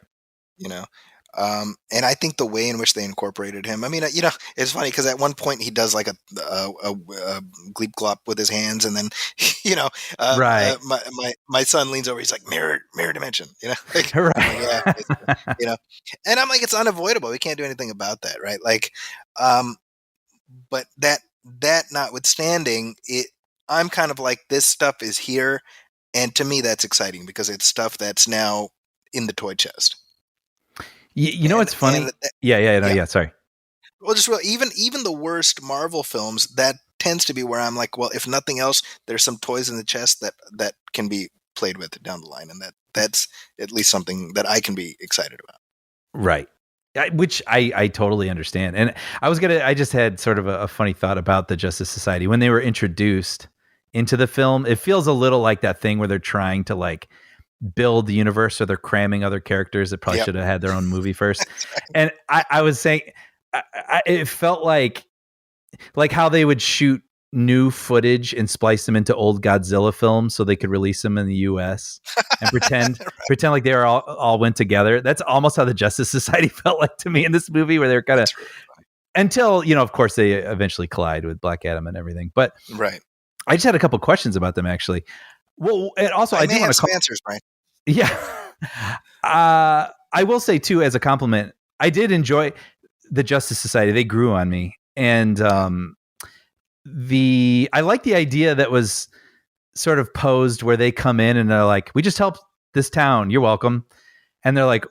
B: And I think the way in which they incorporated him, I mean, it's funny because at one point he does like a gleep glop with his hands, and then,
C: right.
B: My son leans over, he's like, mirror dimension, like,
C: right.
B: and I'm like, it's unavoidable. We can't do anything about that. Right. Like, but that notwithstanding, I'm kind of like, this stuff is here. And to me, that's exciting because it's stuff that's now in the toy chest.
C: You know what's funny? Sorry.
B: Well, even the worst Marvel films, that tends to be where I'm like, well, if nothing else, there's some toys in the chest that can be played with down the line, and that's at least something that I can be excited about.
C: Right. Which I totally understand. And I just had sort of a funny thought about the Justice Society when they were introduced into the film. It feels a little like that thing where they're trying to like build the universe, so they're cramming other characters that probably should have had their own movie first. And I was saying, it felt like how they would shoot new footage and splice them into old Godzilla films so they could release them in the US and pretend like they were all went together. That's almost how the Justice Society felt like to me in this movie, where they're kind of until, of course they eventually collide with Black Adam and everything. But I just had a couple questions about them actually. Well, and also I do want to
B: answers, Brian.
C: Yeah. I will say too, as a compliment, I did enjoy the Justice Society. They grew on me. And I like the idea that was sort of posed where they come in and they're like, we just helped this town. You're welcome. And they're like,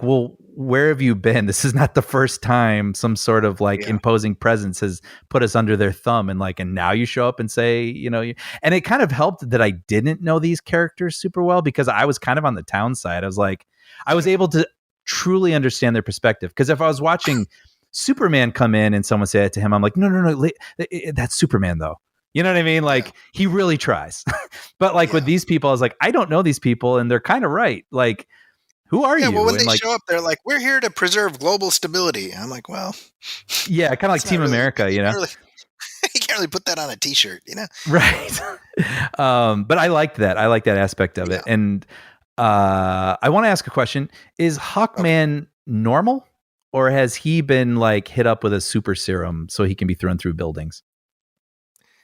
C: well, where have you been? This is not the first time some sort of like imposing presence has put us under their thumb, and now you show up and say, and it kind of helped that I didn't know these characters super well, because I was kind of on the town side. I was like, I was able to truly understand their perspective. Because if I was watching Superman come in and someone say it to him, I'm like, no, that's Superman though. You know what I mean? Like he really tries. But like with these people, I was like, I don't know these people, and they're kind of right. Like, who are you?
B: Yeah, well, when
C: and
B: they show up, they're like, we're here to preserve global stability. I'm like, well.
C: Yeah, kind of like Team America,
B: you can't really put that on a T-shirt,
C: Right. But I liked that. I like that aspect of it. And I want to ask a question. Is Hawkman normal? or has he been like hit up with a super serum so he can be thrown through buildings?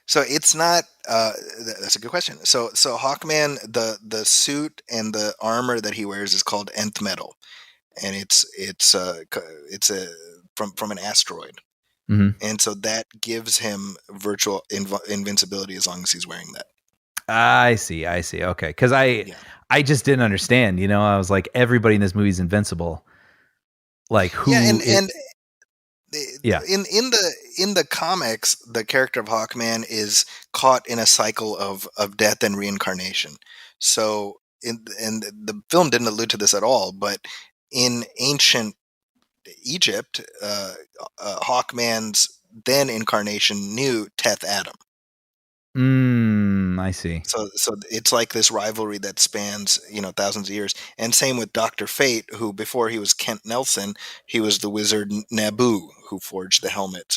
B: So it's not. That's a good question. So Hawkman, the suit and the armor that he wears is called nth metal, and it's a from an asteroid, and so that gives him virtual invincibility as long as he's wearing that.
C: I see. Okay, because I just didn't understand. I was like, everybody in this movie is invincible. Like who?
B: Yeah, and
C: yeah.
B: In the comics, the character of Hawkman is caught in a cycle of death and reincarnation. So and the film didn't allude to this at all, but in ancient Egypt, Hawkman's then incarnation knew Teth Adam.
C: I see.
B: So it's like this rivalry that spans, thousands of years. And same with Dr. Fate, who before he was Kent Nelson, he was the wizard Naboo who forged the helmet.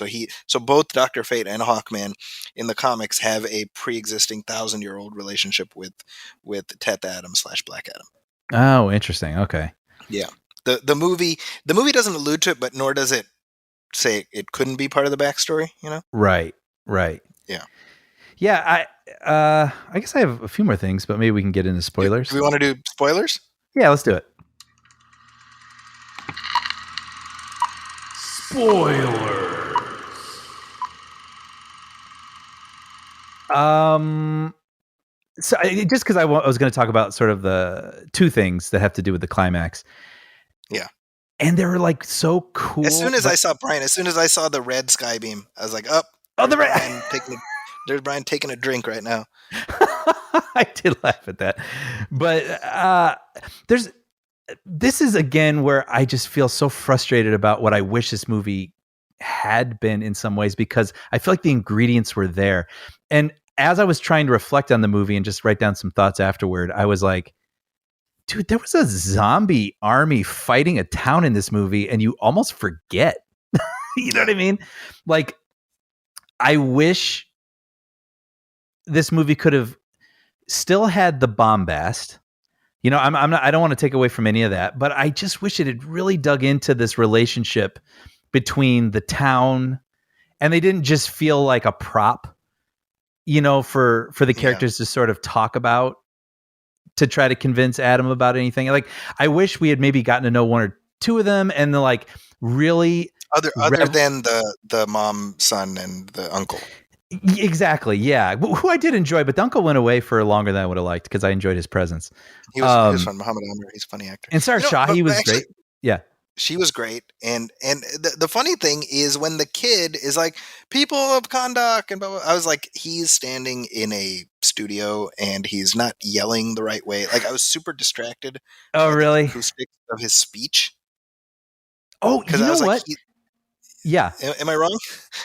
B: So both Dr. Fate and Hawkman in the comics have a pre-existing 1,000-year-old relationship with Teth Adam / Black Adam.
C: Oh, interesting. Okay.
B: Yeah. The movie doesn't allude to it, but nor does it say it couldn't be part of the backstory,
C: Right.
B: Yeah.
C: Yeah, I guess I have a few more things, but maybe we can get into spoilers.
B: Do we want to do spoilers?
C: Yeah, let's do it.
A: Spoilers.
C: So just because I was going to talk about sort of the two things that have to do with the climax.
B: Yeah.
C: And they were like so cool.
B: As soon as I saw the red sky beam, I was like, the red. There's Brian taking a drink right now.
C: I did laugh at that. But this is again where I just feel so frustrated about what I wish this movie had been in some ways, because I feel like the ingredients were there. And as I was trying to reflect on the movie and just write down some thoughts afterward, I was like, dude, there was a zombie army fighting a town in this movie and you almost forget. You know what I mean? Like, I wish this movie could have still had the bombast. I don't want to take away from any of that, but I just wish it had really dug into this relationship between the town, and they didn't just feel like a prop, for the characters to sort of talk about, to try to convince Adam about anything. Like, I wish we had maybe gotten to know one or two of them, and really
B: other than the mom, son, and the uncle.
C: Exactly. Yeah. Who I did enjoy, but the uncle went away for longer than I would have liked because I enjoyed his presence.
B: He was fun. Muhammad Amr, he's a funny actor.
C: And Sarah Shahi was great. Yeah.
B: She was great. And the funny thing is when the kid is like, people of Kondak, and blah, blah, I was like, he's standing in a studio and he's not yelling the right way. Like, I was super distracted.
C: Oh, really?
B: The acoustics of his speech.
C: Oh, you know what? Yeah.
B: Am I wrong?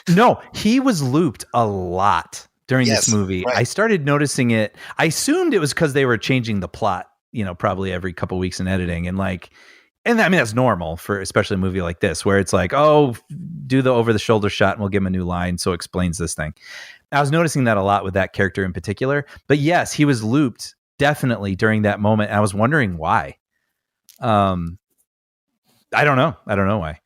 C: No, he was looped a lot during this movie.
B: Right.
C: I started noticing it. I assumed it was because they were changing the plot, probably every couple weeks in editing. And I mean, that's normal for especially a movie like this, where it's like, oh, do the over the shoulder shot and we'll give him a new line. So it explains this thing. I was noticing that a lot with that character in particular. But yes, he was looped definitely during that moment. I was wondering why. I don't know why.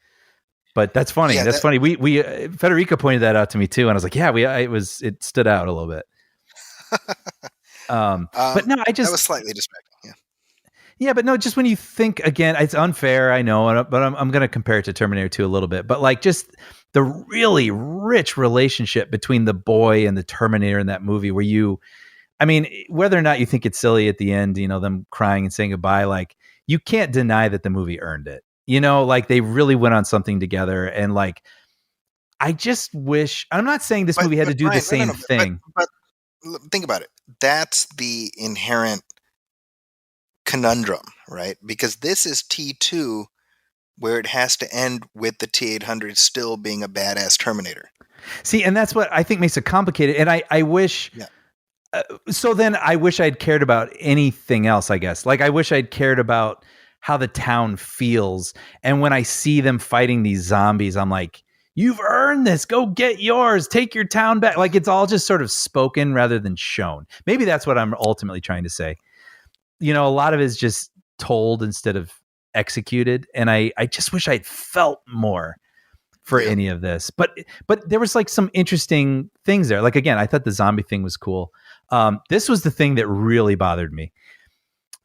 C: But that's funny.
B: Yeah,
C: that's funny. We Federica pointed that out to me too, and I was like, yeah, it stood out a little bit. But no, I was
B: slightly distracting. Yeah.
C: Yeah, but no, just when you think again, it's unfair, I know, but I'm going to compare it to Terminator 2 a little bit. But like, just the really rich relationship between the boy and the Terminator in that movie, where whether or not you think it's silly at the end, them crying and saying goodbye, like, you can't deny that the movie earned it. Like, they really went on something together. And like, I just wish, I'm not saying this movie had to do the same thing.
B: But think about it. That's the inherent conundrum, right? Because this is T2, where it has to end with the T-800 still being a badass Terminator.
C: See, and that's what I think makes it complicated. And I wish... Yeah. So then I wish I'd cared about anything else, I guess. Like, I wish I'd cared about how the town feels. And when I see them fighting these zombies, I'm like, you've earned this. Go get yours. Take your town back. Like, it's all just sort of spoken rather than shown. Maybe that's what I'm ultimately trying to say. A lot of it is just told instead of executed, and I just wish I'd felt more for any of this. But there was like some interesting things there. Like, again, I thought the zombie thing was cool. This was the thing that really bothered me.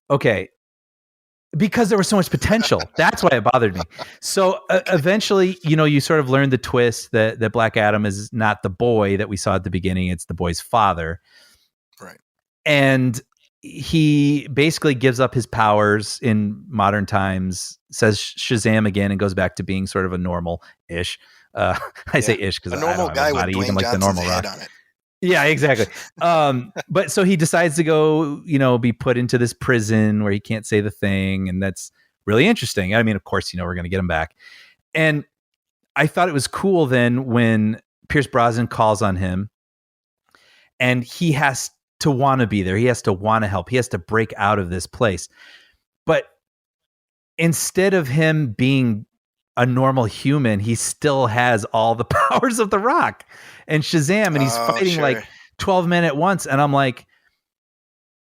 C: Okay. Because there was so much potential. That's why it bothered me. So eventually, you sort of learn the twist that Black Adam is not the boy that we saw at the beginning. It's the boy's father.
B: Right.
C: And he basically gives up his powers in modern times, says Shazam again, and goes back to being sort of a normal-ish. I say ish because
B: a normal guy with Dwayne
C: even like the
B: Johnson's
C: normal
B: head
C: Rock.
B: on it.
C: Yeah, exactly. But so he decides to go, be put into this prison where he can't say the thing. And that's really interesting. I mean, of course, we're going to get him back. And I thought it was cool then when Pierce Brosnan calls on him and he has to want to be there. He has to want to help. He has to break out of this place. But instead of him being a normal human, he still has all the powers of the Rock and Shazam, and he's fighting like 12 men at once. And I'm like,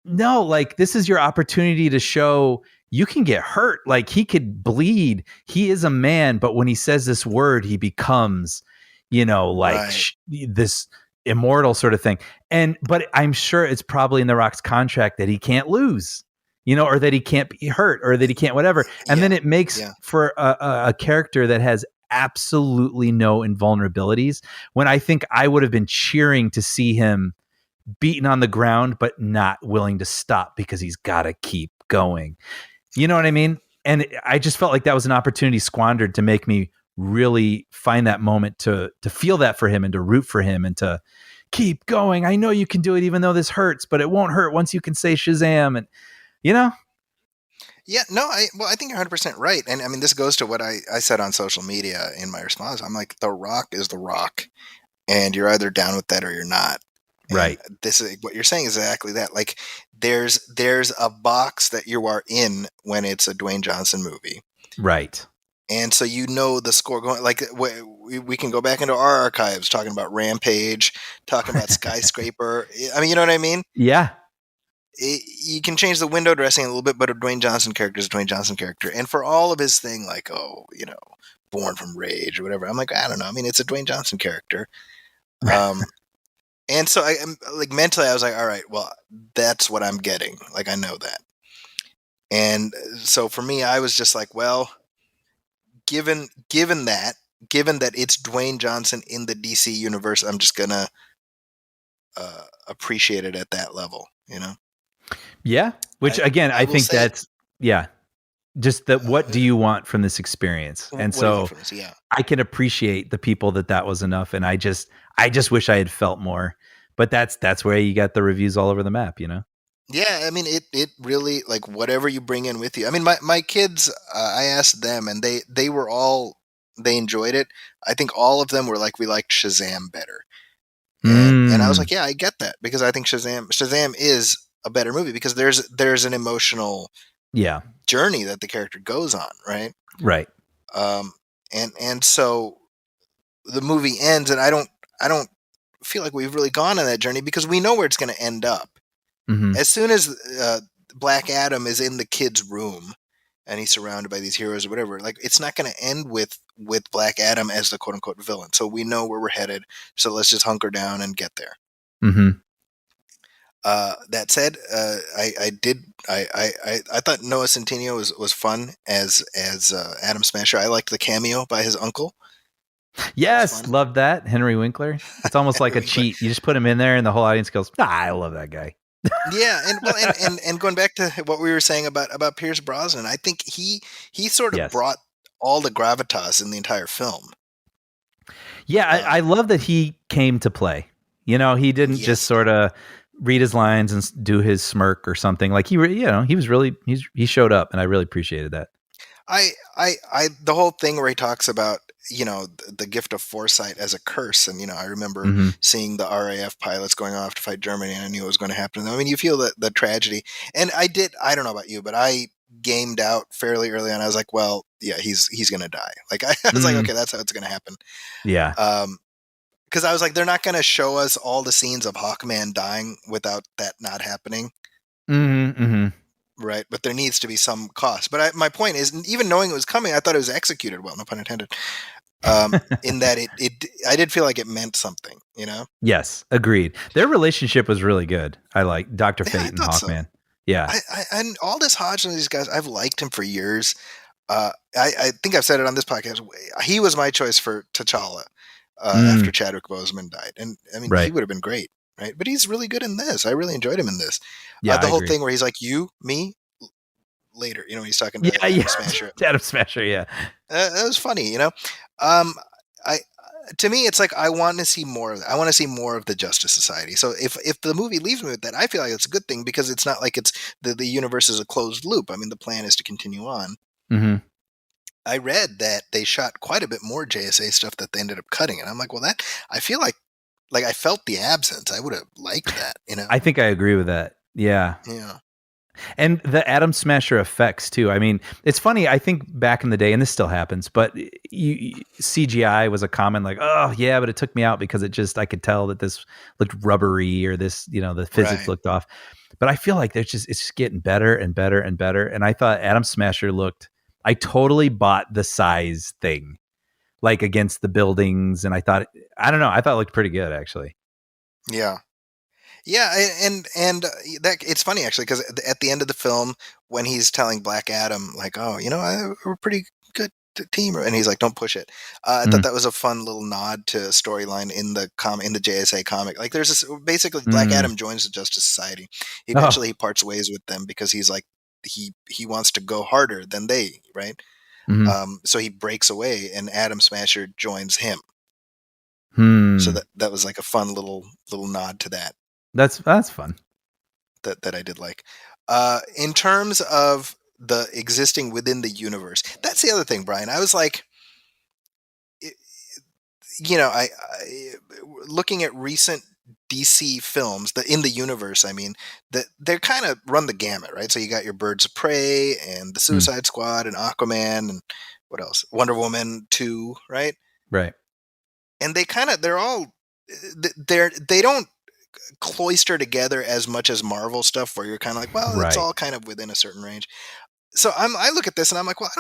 C: no, like this is your opportunity to show you can get hurt. Like he could bleed. He is a man, but when he says this word, he becomes, this immortal sort of thing. But I'm sure it's probably in the Rock's contract that he can't lose. Or that he can't be hurt or that he can't whatever. And then it makes for a character that has absolutely no invulnerabilities, when I think I would have been cheering to see him beaten on the ground, but not willing to stop because he's got to keep going. You know what I mean? And I just felt like that was an opportunity squandered to make me really find that moment to feel that for him and to root for him and to keep going. I know you can do it even though this hurts, but it won't hurt once you can say Shazam. And
B: Yeah, no, I think you're 100% right. And I mean, this goes to what I said on social media in my response. I'm like, The Rock is The Rock, and you're either down with that or you're not.
C: Right.
B: And this is what you're saying is exactly that. Like there's a box that you are in when it's a Dwayne Johnson movie.
C: Right.
B: And so the score going, like we can go back into our archives talking about Rampage, talking about Skyscraper. I mean, you know what I mean?
C: Yeah.
B: You can change the window dressing a little bit, but a Dwayne Johnson character is a Dwayne Johnson character. And for all of his thing, like, Born from Rage or whatever, I'm like, I don't know. I mean, it's a Dwayne Johnson character. And so I'm like, mentally, I was like, all right, well, that's what I'm getting. Like, I know that. And so for me, I was just like, well, given that it's Dwayne Johnson in the DC universe, I'm just gonna appreciate it at that level,
C: Yeah. Which again, I think that's, just that. What do you want from this experience? And so I can appreciate the people that was enough. And I just wish I had felt more, but that's where you got the reviews all over the map,
B: Yeah. I mean, it really, like, whatever you bring in with you. I mean, my kids, I asked them and they enjoyed it. I think all of them were like, we liked Shazam better. And I was like, yeah, I get that, because I think Shazam is a better movie because there's an emotional journey that the character goes on, right?
C: Right.
B: And so the movie ends, and I don't feel like we've really gone on that journey because we know where it's going to end up.
C: Mm-hmm.
B: As soon as Black Adam is in the kid's room and he's surrounded by these heroes or whatever, like, it's not going to end with Black Adam as the quote unquote villain. So we know where we're headed. So let's just hunker down and get there.
C: Mm-hmm.
B: That said, I thought Noah Centineo was fun as Adam Smasher. I liked the cameo by his uncle.
C: Yes, loved that. Henry Winkler. It's almost like a cheat. You just put him in there and the whole audience goes, I love that guy.
B: Yeah, and going back to what we were saying about Pierce Brosnan, I think he sort of brought all the gravitas in the entire film.
C: Yeah, I love that he came to play. He didn't just sort of read his lines and do his smirk or something. Like he showed up, and I really appreciated that.
B: The whole thing where he talks about, the gift of foresight as a curse. And, I remember seeing the RAF pilots going off to fight Germany, and I knew it was going to happen. I mean, you feel the tragedy. And I don't know about you, but I gamed out fairly early on. I was like, well, yeah, he's going to die. Like, I was like, okay, that's how it's going to happen.
C: Yeah.
B: Because I was like, they're not going to show us all the scenes of Hawkman dying without that not happening.
C: Mm-hmm.
B: right? But there needs to be some cost. But my point is, even knowing it was coming, I thought it was executed well. No pun intended. In that I did feel like it meant something, you know?
C: Yes, agreed. Their relationship was really good. I like Dr.
B: Yeah,
C: Fate
B: I
C: and
B: thought so.
C: Hawkman. Yeah.
B: And Aldous Hodge and these guys, I've liked him for years. I think I've said it on this podcast. He was my choice for T'Challa after Chadwick Boseman died. And I mean, he
C: Right.
B: would have been great, right? But he's really good in this. I really enjoyed him in this.
C: Yeah,
B: The
C: I
B: whole
C: agree.
B: thing where he's like, you, me, later. You know, when he's talking to
C: Yeah,
B: Adam
C: yeah.
B: Smasher.
C: Adam Smasher, yeah.
B: That was funny, you know? I To me, it's like I want to see more of that. I want to see more of the Justice Society. So if the movie leaves me with that, I feel like it's a good thing because it's not like it's the universe is a closed loop. I mean, the plan is to continue on.
C: Mm-hmm.
B: I read that they shot quite a bit more JSA stuff that they ended up cutting, and I'm like, well, that I feel like I felt the absence. I would have liked that, you know.
C: I think I agree with that. Yeah.
B: Yeah.
C: And the Atom Smasher effects too. I mean, it's funny. I think back in the day, and this still happens, but CGI was a common like, oh yeah, but it took me out because I could tell that this looked rubbery or this, the physics
B: Right.
C: looked off. But I feel like it's just getting better and better and better. And I thought Atom Smasher I totally bought the size thing, like against the buildings, and I thought it looked pretty good actually.
B: Yeah. Yeah, and that it's funny actually because at the end of the film when he's telling Black Adam like, oh, we're a pretty good team, and he's like, don't push it. I thought that was a fun little nod to a storyline in the JSA comic. Like, there's this basically Black Adam joins the Justice Society. Eventually, he parts ways with them because he's like he wants to go harder than they, right?
C: Mm-hmm.
B: So he breaks away, and Atom Smasher joins him. So that was like a fun little nod to that.
C: That's fun.
B: That I did like. In terms of the existing within the universe, that's the other thing, Brian. I was like, I looking at recent DC films in the universe. I mean, they're kind of run the gamut, right? So you got your Birds of Prey and the Suicide Squad and Aquaman and what else? Wonder Woman 2, right?
C: Right.
B: And they don't cloister together as much as Marvel stuff where you're kind of like, well, it's all kind of within a certain range. So I look at this and I'm like, well,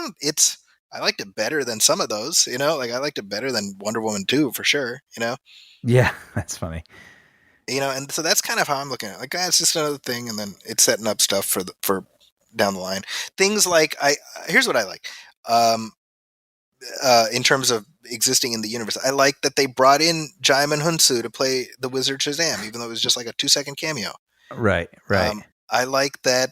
B: I liked it better than some of those, like I liked it better than Wonder Woman 2 for sure,
C: Yeah, that's funny.
B: And so that's kind of how I'm looking at it. Like, it's just another thing. And then it's setting up stuff for down the line. Things like here's what I like. In terms of existing in the universe, I like that they brought in Jaimin Hunsu to play the Wizard Shazam, even though it was just like a 2-second cameo.
C: Right.
B: I like that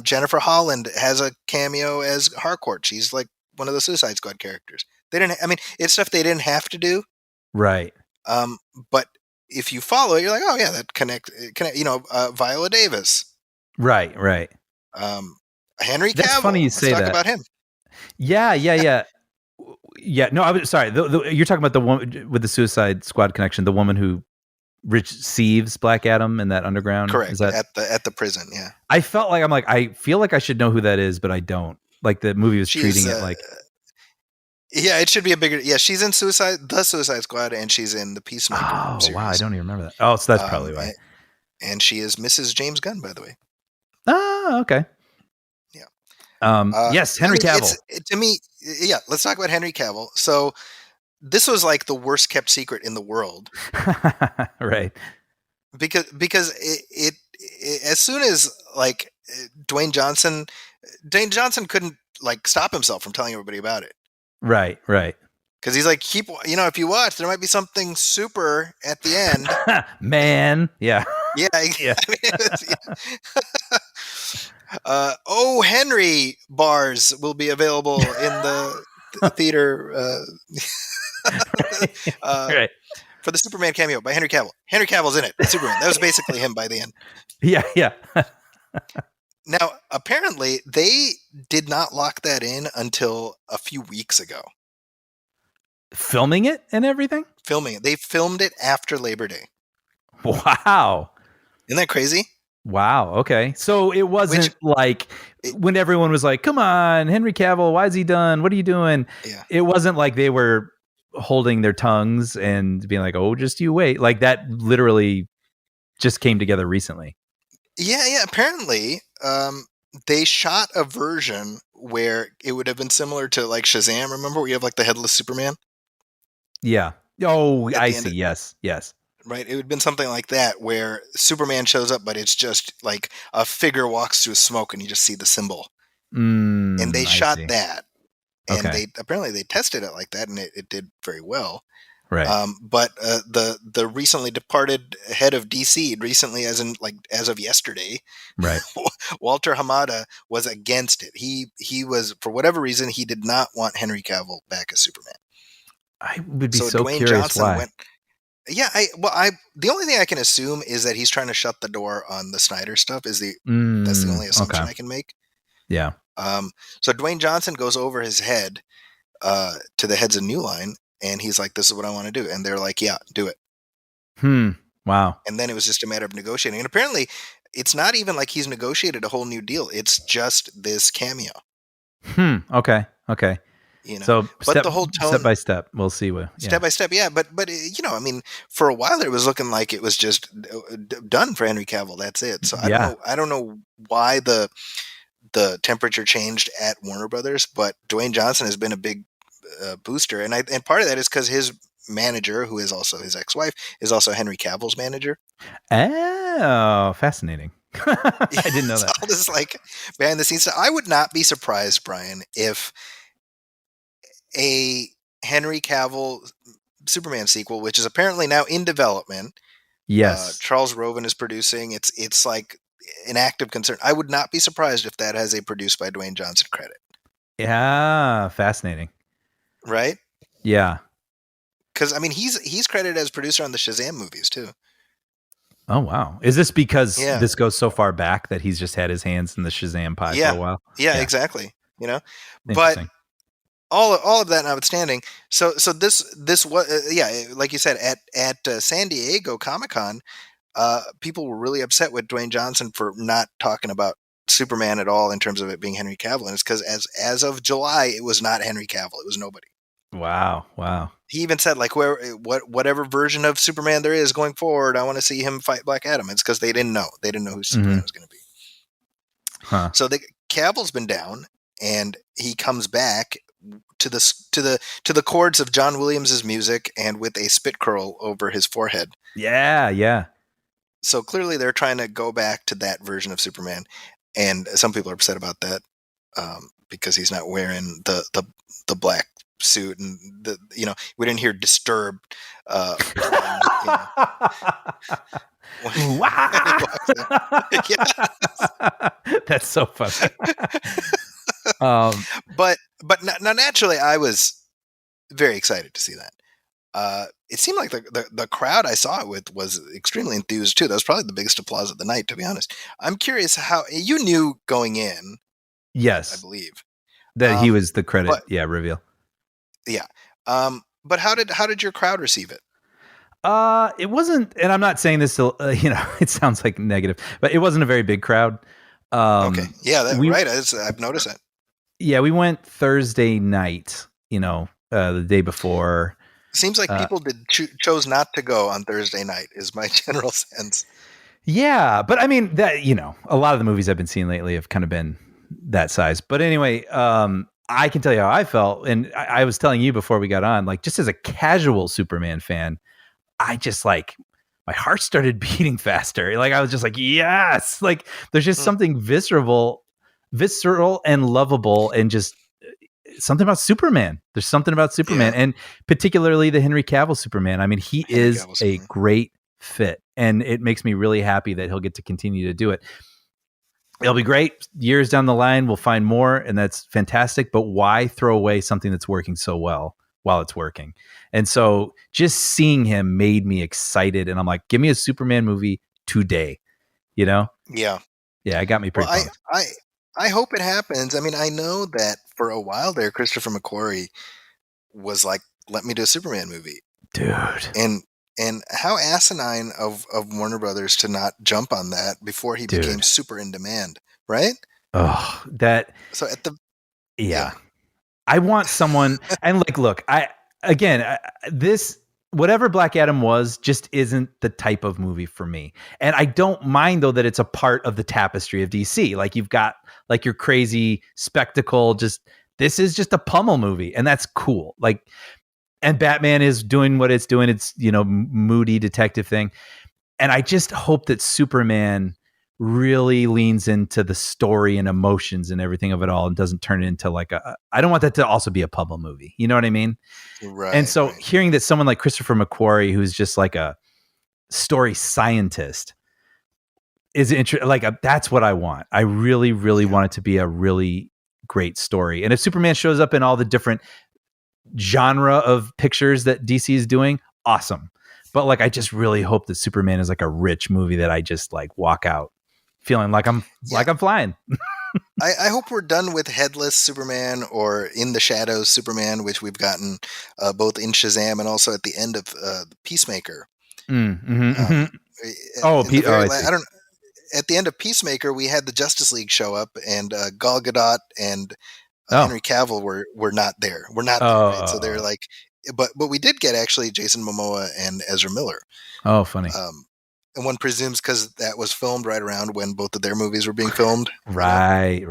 B: Jennifer Holland has a cameo as Harcourt. She's like one of the Suicide Squad characters. It's stuff they didn't have to do.
C: Right.
B: But if you follow it, you're like, oh yeah, that connect. Viola Davis.
C: Right.
B: Henry Cavill.
C: That's funny you say that.
B: Let's talk about him.
C: Yeah. Yeah. No, I was sorry. You're talking about the woman with the Suicide Squad connection, the woman who receives Black Adam in that underground.
B: Correct.
C: Is that
B: at the prison? Yeah.
C: I felt like I feel like I should know who that is, but I don't. Like the movie was treating it like.
B: Yeah, it should be a bigger. Yeah, she's in the Suicide Squad, and she's in the Peacemaker.
C: Oh wow, I don't even remember that. Oh, so that's probably why.
B: And she is Mrs. James Gunn, by the way.
C: Oh, okay.
B: Yeah.
C: Yes, Henry Cavill.
B: To me, yeah. Let's talk about Henry Cavill. So this was like the worst kept secret in the world,
C: right?
B: Because it as soon as like Dwayne Johnson couldn't like stop himself from telling everybody about it.
C: Right.
B: Because he's like, if you watch, there might be something super at the end.
C: Man, yeah.
B: Yeah. Henry bars will be available in the theater
C: right.
B: for the Superman cameo by Henry Cavill. Henry Cavill's in it. Superman. That was basically him by the end.
C: Yeah.
B: Now, apparently, they did not lock that in until a few weeks ago.
C: Filming it and everything?
B: Filming it. They filmed it after Labor Day.
C: Wow.
B: Isn't that crazy?
C: Wow. Okay. So it wasn't when everyone was like, come on, Henry Cavill, why is he done? What are you doing?
B: Yeah.
C: It wasn't like they were holding their tongues and being like, oh, just you wait. Like that literally just came together recently.
B: Yeah. Apparently, they shot a version where it would have been similar to like Shazam. Remember where you have like the headless Superman
C: Yeah. Oh,
B: at
C: I
B: the end
C: see. Yes. Yes.
B: right? It would have been something like that where Superman shows up, but it's just like a figure walks through smoke and you just see the symbol. And they
C: I
B: shot
C: see.
B: that. And
C: Okay.
B: they tested it like that, and it did very well.
C: Right.
B: But the recently departed head of DC, recently as of yesterday,
C: Right.
B: Walter Hamada was against it. He was, for whatever reason, he did not want Henry Cavill back as Superman.
C: I would be
B: So
C: so
B: Dwayne
C: curious
B: Johnson
C: why.
B: went. Yeah, the only thing I can assume is that he's trying to shut the door on the Snyder stuff. That's the only assumption
C: Okay.
B: I can make.
C: Yeah.
B: So Dwayne Johnson goes over his head to the heads of New Line, and he's like, "This is what I want to do," and they're like, "Yeah, do it."
C: Wow.
B: And then it was just a matter of negotiating. And apparently, it's not even like he's negotiated a whole new deal. It's just this cameo.
C: Okay. Okay.
B: You know,
C: So
B: but the whole tone,
C: step by step, we'll see what. Yeah.
B: step by step, yeah. But I mean, for a while it was looking like it was just done for Henry Cavill. That's it. So I don't know why the temperature changed at Warner Brothers, but Dwayne Johnson has been a big booster, and part of that is because his manager, who is also his ex-wife, is also Henry Cavill's manager.
C: Oh, fascinating. I didn't know that.
B: All this like behind the scenes stuff. I would not be surprised, Brian, if a Henry Cavill Superman sequel, which is apparently now in development,
C: Yes.
B: Charles Roven is producing. It's like an active concern. I would not be surprised if that has a produced by Dwayne Johnson credit.
C: Yeah, fascinating.
B: Right?
C: Yeah.
B: Because I mean, he's credited as producer on the Shazam movies too.
C: Oh wow! Is this because
B: Yeah.
C: this goes so far back that he's just had his hands in the Shazam pie for a while?
B: Yeah, exactly. You know, but
C: Interesting.
B: all of that notwithstanding, so this was like you said at San Diego Comic-Con, people were really upset with Dwayne Johnson for not talking about Superman at all in terms of it being Henry Cavill, and it's because as of July, it was not Henry Cavill; it was nobody.
C: Wow.
B: He even said like whatever version of Superman there is going forward, I want to see him fight Black Adam. It's because they didn't know who Superman was going to be.
C: Huh.
B: So the Cavill's been down, and he comes back to the chords of John Williams's music and with a spit curl over his forehead.
C: Yeah.
B: So clearly they're trying to go back to that version of Superman, and some people are upset about that because he's not wearing the black suit, and we didn't hear Disturbed.
C: Wow. That's so funny.
B: But now naturally, I was very excited to see that. It seemed like the crowd I saw it with was extremely enthused too. That was probably the biggest applause of the night, to be honest. I'm curious how you knew going in.
C: Yes,
B: I believe
C: that he was the credit.
B: but-
C: Reveal.
B: Yeah. But how did your crowd receive it?
C: It wasn't, and I'm not saying this to, it sounds like negative, but it wasn't a very big crowd.
B: Okay. Yeah, right. I've noticed that.
C: Yeah, we went Thursday night, the day before.
B: Seems like people chose not to go on Thursday night is my general sense.
C: Yeah, but I mean that, a lot of the movies I've been seeing lately have kind of been that size. But anyway, I can tell you how I felt. And I was telling you before we got on, like just as a casual Superman fan, I just like my heart started beating faster. Like I was just like, yes, like there's just something visceral and lovable, and just something about Superman. There's something about Superman, and particularly the Henry Cavill Superman. I mean, he is a great fit, and it makes me really happy that he'll get to continue to do it. It'll be great. Years down the line, we'll find more, and that's fantastic. But why throw away something that's working so well while it's working? And so just seeing him made me excited, and I'm like, give me a Superman movie today, Yeah.
B: Yeah,
C: it got me pretty pumped.
B: I hope it happens. I mean, I know that for a while there, Christopher McQuarrie was like, let me do a Superman movie.
C: Dude.
B: And how asinine of Warner Brothers to not jump on that before he became super in demand, right?
C: Oh, that.
B: So at the
C: I want someone, and like, look, this whatever Black Adam was just isn't the type of movie for me. And I don't mind though that it's a part of the tapestry of DC. Like you've got like your crazy spectacle, this is just a pummel movie, and that's cool. Like, and Batman is doing what it's doing. It's, moody detective thing. And I just hope that Superman really leans into the story and emotions and everything of it all and doesn't turn it into like I don't want that to also be a pummel movie. You know what I mean?
B: Right.
C: And so
B: right.
C: hearing that someone like Christopher McQuarrie, who's just like a story scientist, is that's what I want. I really, really want it to be a really great story. And if Superman shows up in all the different genre of pictures that DC is doing, awesome. But like, I just really hope that Superman is like a rich movie that I just like walk out feeling like I'm flying.
B: I hope we're done with headless Superman or in the shadows Superman, which we've gotten both in Shazam and also at the end of Peacemaker.
C: I
B: don't. At the end of Peacemaker, we had the Justice League show up, and Gal Gadot and Henry Cavill were not there. We're not there, right? So they're like, but we did get actually Jason Momoa and Ezra Miller.
C: Oh, funny.
B: And one presumes because that was filmed right around when both of their movies were being filmed.
C: Right.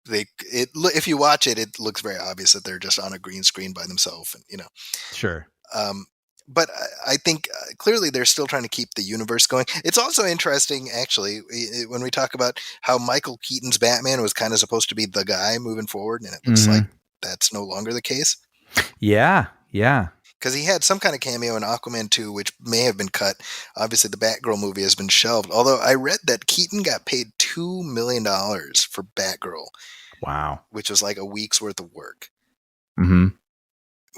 B: If you watch it, it looks very obvious that they're just on a green screen by themselves, and
C: Sure.
B: But I think clearly they're still trying to keep the universe going. It's also interesting, actually, when we talk about how Michael Keaton's Batman was kind of supposed to be the guy moving forward, and it looks like that's no longer the case.
C: Yeah.
B: Because he had some kind of cameo in Aquaman 2, which may have been cut. Obviously, the Batgirl movie has been shelved. Although I read that Keaton got paid $2 million for Batgirl.
C: Wow.
B: Which was like a week's worth of work.
C: Mm-hmm.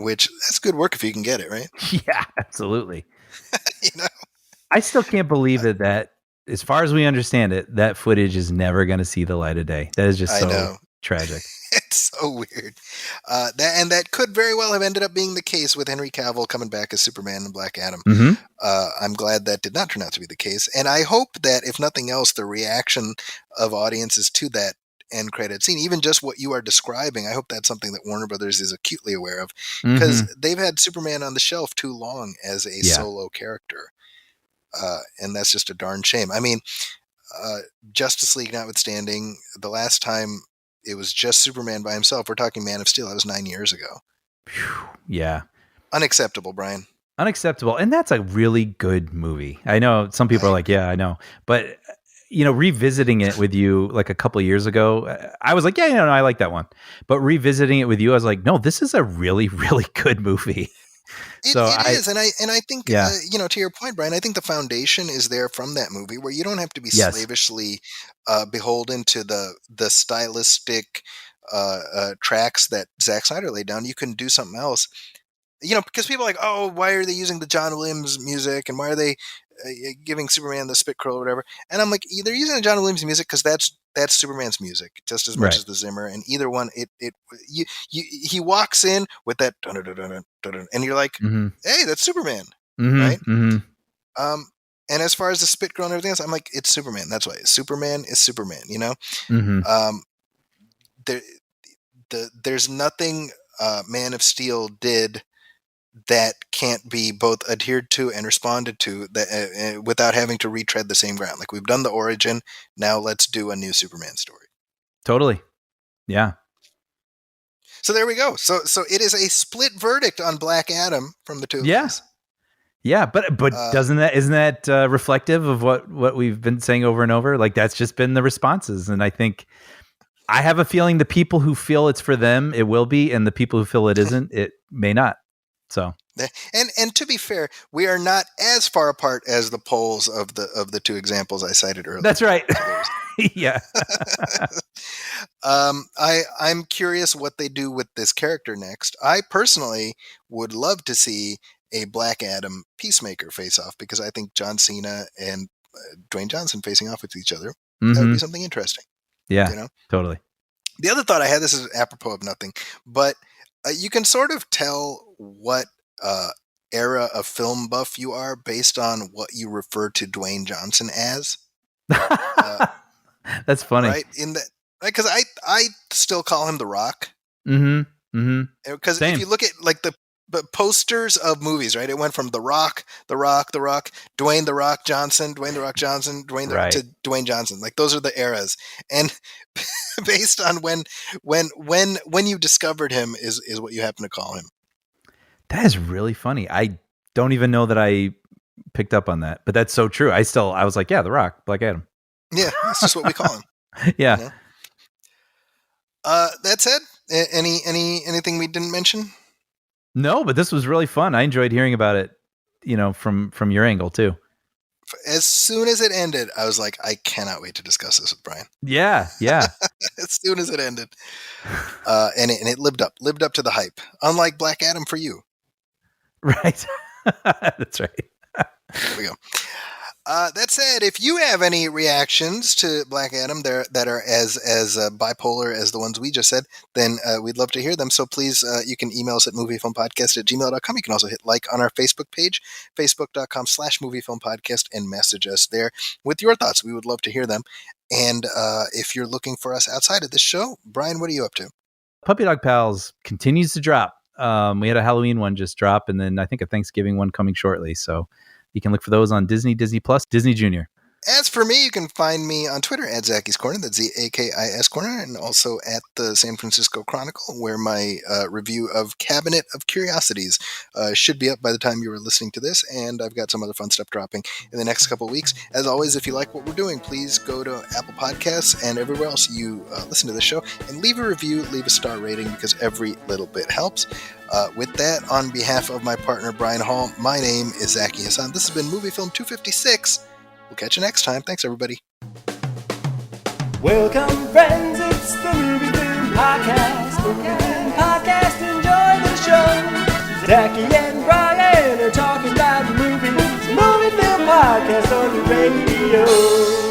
B: Which, that's good work if you can get it, right?
C: Yeah, absolutely. I still can't believe that as far as we understand it, that footage is never going to see the light of day. That is just so tragic.
B: It's so weird. That could very well have ended up being the case with Henry Cavill coming back as Superman and Black Adam.
C: Mm-hmm.
B: I'm glad that did not turn out to be the case. And I hope that, if nothing else, the reaction of audiences to that end credit scene, even just what you are describing, I hope that's something that Warner Brothers is acutely aware of, because they've had Superman on the shelf too long as a solo character. And that's just a darn shame. I mean, Justice League notwithstanding, the last time it was just Superman by himself, we're talking Man of Steel, that was 9 years ago.
C: Yeah.
B: Unacceptable, Brian.
C: Unacceptable. And that's a really good movie. I know some people are like, yeah, I know. But, revisiting it with you like a couple of years ago, I was like, yeah, I like that one. But revisiting it with you, I was like, no, this is a really, really good movie.
B: It is, and I think to your point, Brian, I think the foundation is there from that movie, where you don't have to be slavishly beholden to the stylistic tracks that Zack Snyder laid down. You can do something else, because people are like, oh, why are they using the John Williams music, and why are they giving Superman the spit curl or whatever? And I'm like, they're using the John Williams music because that's Superman's music just as much as the Zimmer, and either one, he walks in with that dun, dun, dun, dun, dun, and you're like, hey, that's Superman, right? And as far as the spit girl and everything else, I'm like, it's Superman. That's why Superman is Superman. There's nothing Man of Steel did that can't be both adhered to and responded to that without having to retread the same ground. Like, we've done the origin, now let's do a new Superman story. Totally. Yeah. So there we go. So it is a split verdict on Black Adam from the two of us.
C: Yeah, but isn't that reflective of what we've been saying over and over? Like, that's just been the responses, and I think I have a feeling the people who feel it's for them, it will be, and the people who feel it isn't, it may not. So,
B: and to be fair, we are not as far apart as the polls of the two examples I cited earlier.
C: That's right. Yeah.
B: I'm curious what they do with this character next. I personally would love to see a Black Adam Peacemaker face off, because I think John Cena and Dwayne Johnson facing off with each other, that would be something interesting.
C: Yeah, totally.
B: The other thought I had, this is apropos of nothing, but you can sort of tell what era of film buff you are based on what you refer to Dwayne Johnson as.
C: That's funny,
B: right? Because I still call him The Rock.
C: Because
B: if you look at like the but posters of movies, right? It went from The Rock, Dwayne The Rock Johnson,
C: Right.
B: to Dwayne Johnson. Like those are the eras, and based on when you discovered him is what you happen to call him.
C: That is really funny. I don't even know that I picked up on that, but that's so true. I was like, yeah, The Rock, Black Adam.
B: Yeah, that's just what we call him.
C: Yeah.
B: You know? That said, anything we didn't mention?
C: No, but this was really fun. I enjoyed hearing about it, from your angle too.
B: As soon as it ended, I was like, I cannot wait to discuss this with Brian.
C: Yeah. Yeah.
B: As soon as it ended, and it lived up to the hype. Unlike Black Adam for you.
C: Right. That's right.
B: There we go. That said, if you have any reactions to Black Adam that are as bipolar as the ones we just said, then we'd love to hear them. So please, you can email us at moviefilmpodcast@gmail.com. You can also hit like on our Facebook page, facebook.com/moviefilmpodcast, and message us there with your thoughts. We would love to hear them. And if you're looking for us outside of this show, Brian, what are you up to?
C: Puppy Dog Pals continues to drop. We had a Halloween one just drop, and then I think a Thanksgiving one coming shortly. So you can look for those on Disney Plus, Disney Junior.
B: As for me, you can find me on Twitter at Zacky's Corner, that's ZAKIS Corner, and also at the San Francisco Chronicle, where my review of Cabinet of Curiosities should be up by the time you are listening to this, and I've got some other fun stuff dropping in the next couple of weeks. As always, if you like what we're doing, please go to Apple Podcasts and everywhere else you listen to the show, and leave a review, leave a star rating, because every little bit helps. With that, on behalf of my partner, Brian Hall, my name is Zachy Hassan. This has been Movie Film 256. We'll catch you next time. Thanks, everybody.
A: Welcome, friends, it's the MovieFilm Podcast. MovieFilm Podcast, enjoy the show. Zachy and Brian are talking about movies. MovieFilm Podcast on the radio.